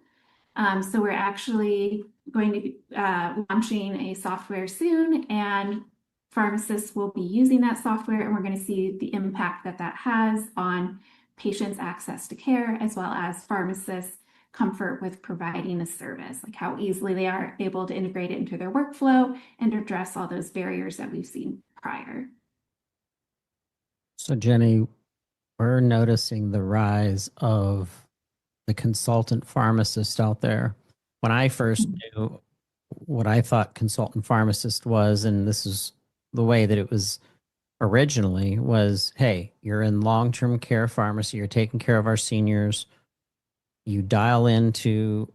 So we're actually going to be launching a software soon, and pharmacists will be using that software, and we're going to see the impact that that has on patients' access to care, as well as pharmacists' comfort with providing a service, like how easily they are able to integrate it into their workflow and address all those barriers that we've seen prior. So Jenny, we're noticing the rise of the consultant pharmacist out there. When I first knew what I thought consultant pharmacist was, and this is the way that it was originally, was, hey, you're in long-term care pharmacy, you're taking care of our seniors, you dial into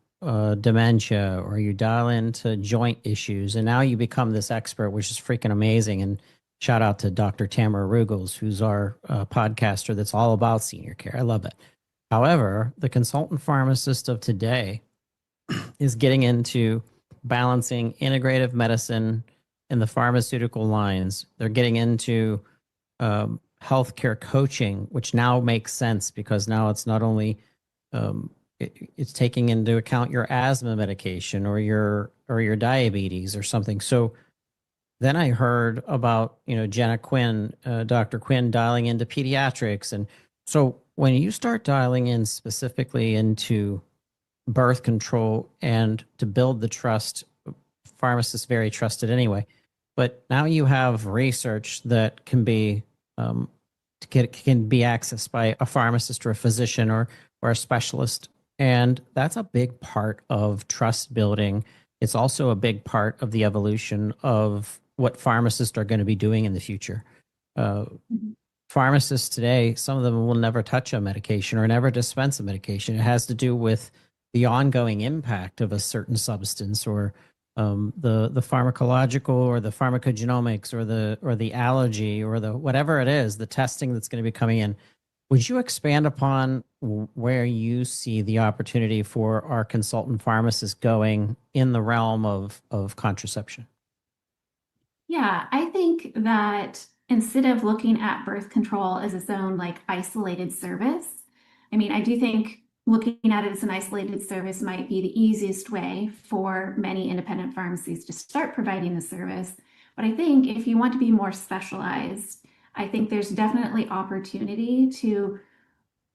dementia, or you dial into joint issues, and now you become this expert, which is freaking amazing. And shout out to Dr. Tamara Rugels, who's our podcaster that's all about senior care. I love it. However, the consultant pharmacist of today is getting into balancing integrative medicine in the pharmaceutical lines. They're getting into healthcare coaching, which now makes sense, because now it's not only it's taking into account your asthma medication or your diabetes or something. So then I heard about Jenna Quinn, Dr. Quinn, dialing into pediatrics, and so when you start dialing in specifically into birth control and to build the trust, pharmacists very trusted anyway, but now you have research that can be accessed by a pharmacist or a physician or a specialist, and that's a big part of trust building. It's also a big part of the evolution of what pharmacists are going to be doing in the future. Pharmacists today, some of them will never touch a medication or never dispense a medication. It has to do with the ongoing impact of a certain substance, or the pharmacological or the pharmacogenomics or the allergy or the whatever it is, the testing that's going to be coming in. Would you expand upon where you see the opportunity for our consultant pharmacists going in the realm of contraception? Yeah, I think that instead of looking at birth control as its own isolated service, I do think looking at it as an isolated service might be the easiest way for many independent pharmacies to start providing the service. But I think if you want to be more specialized, I think there's definitely opportunity to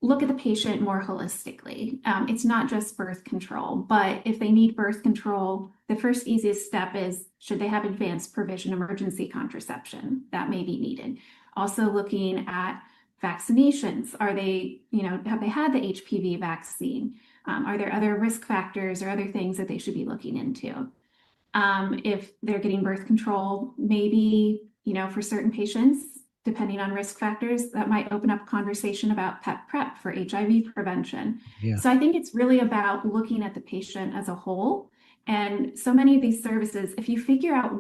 look at the patient more holistically. It's not just birth control, but if they need birth control, the first easiest step is, should they have advanced provision emergency contraception? That may be needed. Also looking at vaccinations. Are they, have they had the HPV vaccine? Are there other risk factors or other things that they should be looking into? If they're getting birth control, maybe, for certain patients, depending on risk factors, that might open up a conversation about PrEP for HIV prevention. Yeah. So I think it's really about looking at the patient as a whole. And so many of these services, if you figure out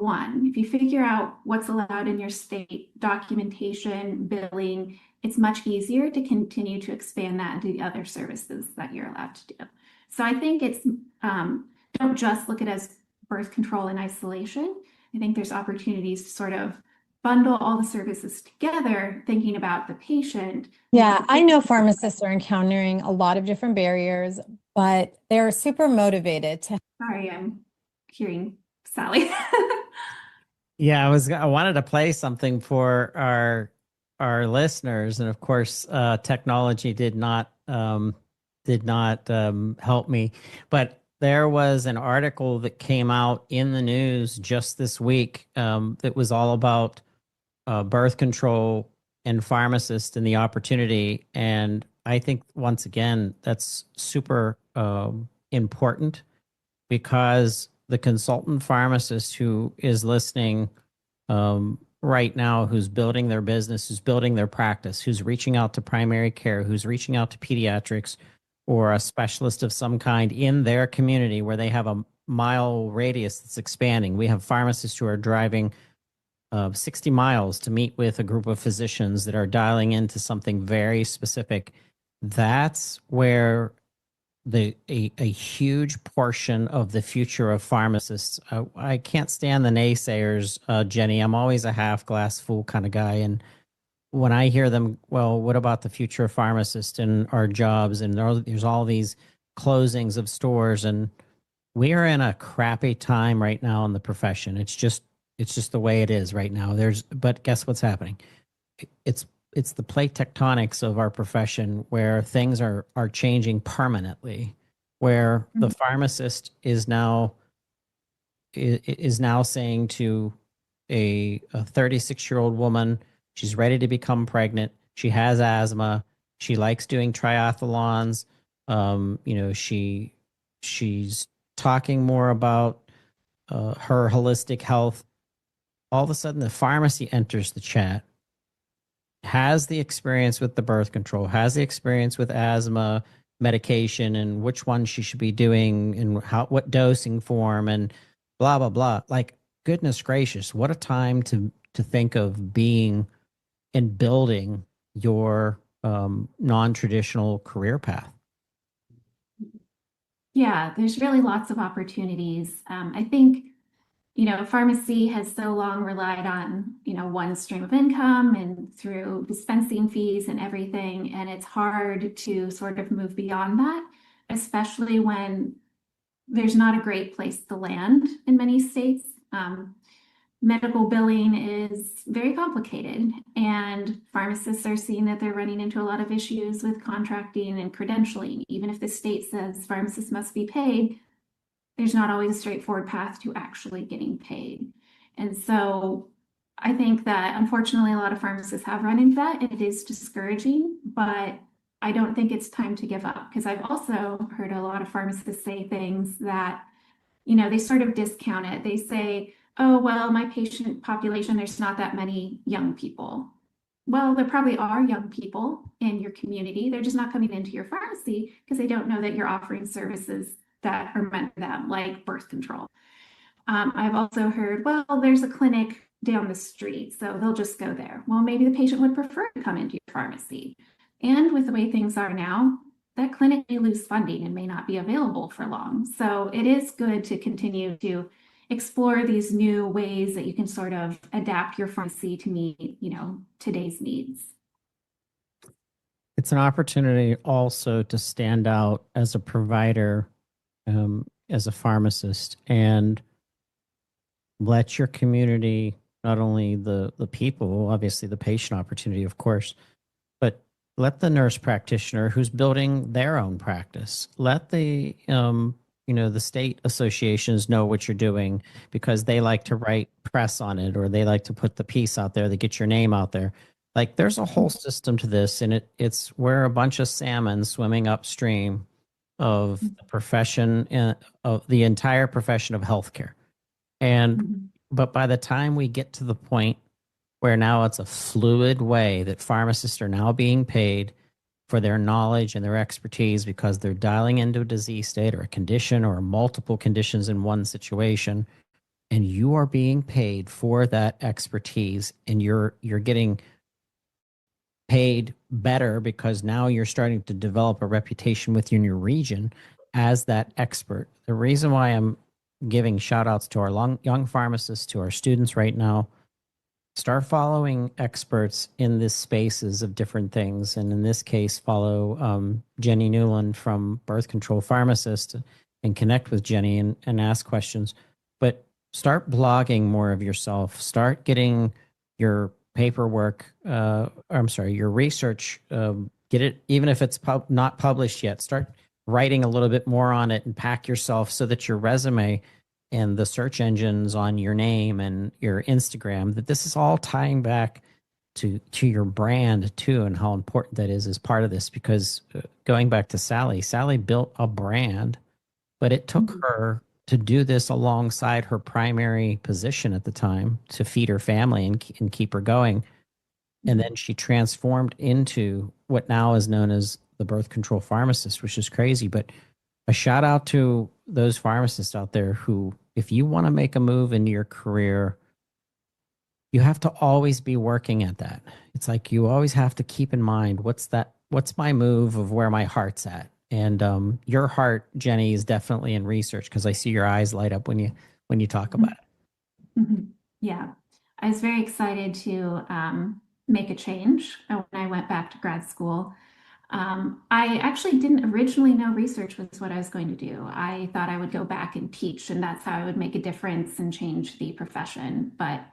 what's allowed in your state, documentation, billing, it's much easier to continue to expand that into the other services that you're allowed to do. So I think it's, don't just look at it as birth control in isolation. I think there's opportunities to sort of bundle all the services together, thinking about the patient. Yeah, I know pharmacists are encountering a lot of different barriers, but they're super motivated to. Sorry, I'm hearing Sally. Yeah, I wanted to play something for our listeners, and of course, technology did not help me. But there was an article that came out in the news just this week that was all about birth control and pharmacists and the opportunity. And I think, once again, that's super important, because the consultant pharmacist who is listening right now, who's building their business, who's building their practice, who's reaching out to primary care, who's reaching out to pediatrics or a specialist of some kind in their community where they have a mile radius that's expanding. We have pharmacists who are driving 60 miles to meet with a group of physicians that are dialing into something very specific. That's where a huge portion of the future of pharmacists. I can't stand the naysayers, Jenny. I'm always a half glass full kind of guy. And when I hear them, well, what about the future of pharmacists and our jobs? And there's all these closings of stores, and we are in a crappy time right now in the profession. It's just the way it is right now. But guess what's happening? It's the plate tectonics of our profession, where things are changing permanently, where the pharmacist is now saying to a 36-year-old woman, she's ready to become pregnant, she has asthma, she likes doing triathlons, she's talking more about her holistic health. All of a sudden, the pharmacy enters the chat, has the experience with the birth control, has the experience with asthma medication and which one she should be doing and what dosing form and blah, blah, blah. Like, goodness gracious, what a time to think of being and building your non-traditional career path. Yeah, there's really lots of opportunities. I think, pharmacy has so long relied on, one stream of income and through dispensing fees and everything. And it's hard to sort of move beyond that, especially when there's not a great place to land in many states. Medical billing is very complicated, and pharmacists are seeing that they're running into a lot of issues with contracting and credentialing. Even if the state says pharmacists must be paid, there's not always a straightforward path to actually getting paid. And so I think that, unfortunately, a lot of pharmacists have run into that, and it is discouraging, but I don't think it's time to give up, because I've also heard a lot of pharmacists say things that, they sort of discount it. They say, oh, well, my patient population, there's not that many young people. Well, there probably are young people in your community. They're just not coming into your pharmacy because they don't know that you're offering services that are meant for them, like birth control. I've also heard, well, there's a clinic down the street, so they'll just go there. Well, maybe the patient would prefer to come into your pharmacy. And with the way things are now, that clinic may lose funding and may not be available for long. So it is good to continue to explore these new ways that you can sort of adapt your pharmacy to meet, today's needs. It's an opportunity also to stand out as a provider, as a pharmacist, and let your community, not only the people, obviously the patient opportunity, of course, but Let the nurse practitioner who's building their own practice, let the the state associations know what you're doing because they like to write press on it or they like to put the piece out there that gets your name out there. Like there's a whole system to this, and it's where a bunch of salmon swimming upstream of the profession of the entire profession of healthcare. And but by the time we get to the point where now it's a fluid way that pharmacists are now being paid for their knowledge and their expertise because they're dialing into a disease state or a condition or multiple conditions in one situation, and you are being paid for that expertise, and you're getting paid better because now you're starting to develop a reputation within your region as that expert. The reason why I'm giving shout outs to our young pharmacists, to our students right now, start following experts in this spaces of different things. And in this case, follow Jenny Newland from Birth Control Pharmacist and connect with Jenny and ask questions. But start blogging more of yourself. Start getting your paperwork, your research, get it, even if it's not published yet, start writing a little bit more on it and pack yourself so that your resume and the search engines on your name and your Instagram, that this is all tying back to your brand too, and how important that is as part of this. Because going back to Sally built a brand, but it took her to do this alongside her primary position at the time to feed her family and keep her going. And then she transformed into what now is known as the birth control pharmacist, which is crazy. But a shout out to those pharmacists out there who, if you want to make a move in your career, you have to always be working at that. It's like you always have to keep in mind, what's my move of where my heart's at. And your heart, Jenny, is definitely in research because I see your eyes light up when you talk about it. Yeah, I was very excited to make a change when I went back to grad school. I actually didn't originally know research was what I was going to do. I thought I would go back and teach, and that's how I would make a difference and change the profession. But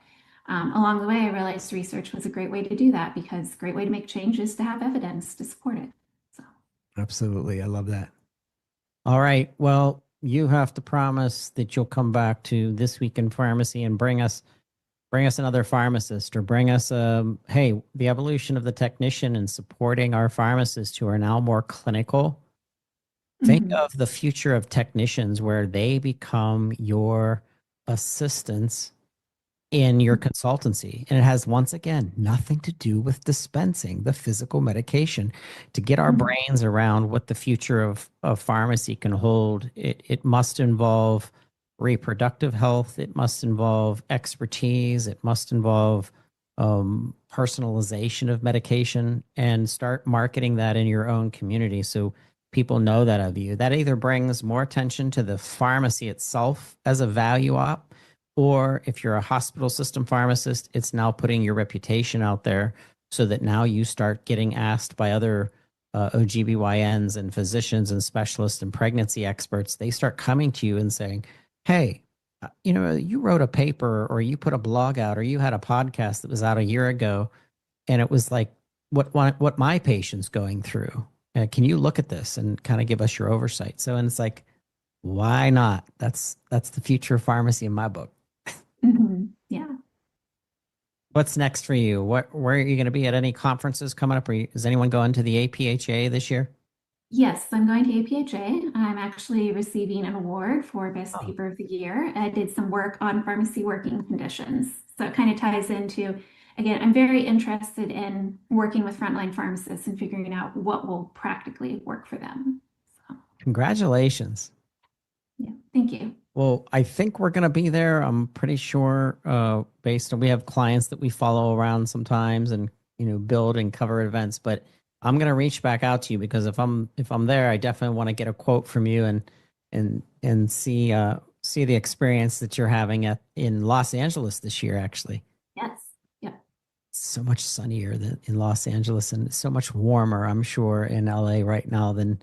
along the way, I realized research was a great way to do that, because a great way to make change is to have evidence to support it. So. Absolutely. I love that. All right. Well, you have to promise that you'll come back to This Week in Pharmacy and bring us another pharmacist, or bring us the evolution of the technician and supporting our pharmacists who are now more clinical. Think of the future of technicians where they become your assistants in your consultancy. And it has, once again, nothing to do with dispensing the physical medication. To get our brains around what the future of pharmacy can hold, it must involve reproductive health. It must involve expertise. It must involve personalization of medication, and start marketing that in your own community so people know that of you. That either brings more attention to the pharmacy itself as a value op, or if you're a hospital system pharmacist, it's now putting your reputation out there so that now you start getting asked by other OGBYNs and physicians and specialists and pregnancy experts. They start coming to you and saying, hey, you wrote a paper, or you put a blog out, or you had a podcast that was out a year ago, and it was like what my patient's going through. Can you look at this and kind of give us your oversight? So, and it's like, why not? That's the future of pharmacy in my book. Yeah. What's next for you? Where are you going to be at any conferences coming up? Is anyone going to the APHA this year? Yes, I'm going to APHA. I'm actually receiving an award for Best Paper of the Year. I did some work on pharmacy working conditions. So it kind of ties into, again, I'm very interested in working with frontline pharmacists and figuring out what will practically work for them. So. Congratulations. Yeah, thank you. Well, I think we're going to be there. I'm pretty sure based on, we have clients that we follow around sometimes and, build and cover events, but I'm going to reach back out to you, because if I'm there, I definitely want to get a quote from you and see the experience that you're having in Los Angeles this year, actually. Yes. Yep. So much sunnier than in Los Angeles, and so much warmer, I'm sure, in LA right now than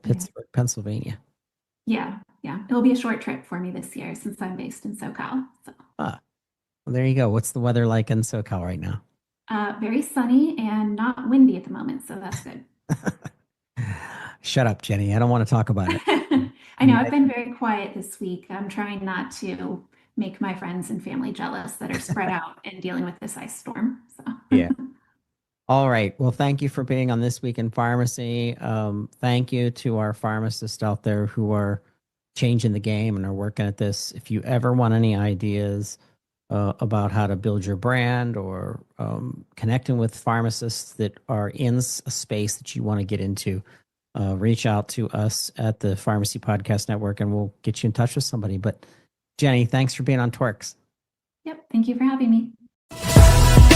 Pittsburgh, Pennsylvania. Yeah. It'll be a short trip for me this year since I'm based in SoCal. So. Well, there you go. What's the weather like in SoCal right now? very sunny and not windy at the moment, so that's good. Shut up, Jenny. I don't want to talk about it. I know I've been very quiet this week. I'm trying not to make my friends and family jealous that are spread out and dealing with this ice storm. So. Yeah. All right. Well, thank you for being on This Week in Pharmacy. Thank you to our pharmacists out there who are changing the game and are working at this. If you ever want any ideas about how to build your brand or connecting with pharmacists that are in a space that you want to get into, reach out to us at the Pharmacy Podcast Network and we'll get you in touch with somebody. But Jenny, thanks for being on TWIRx. Yep. Thank you for having me.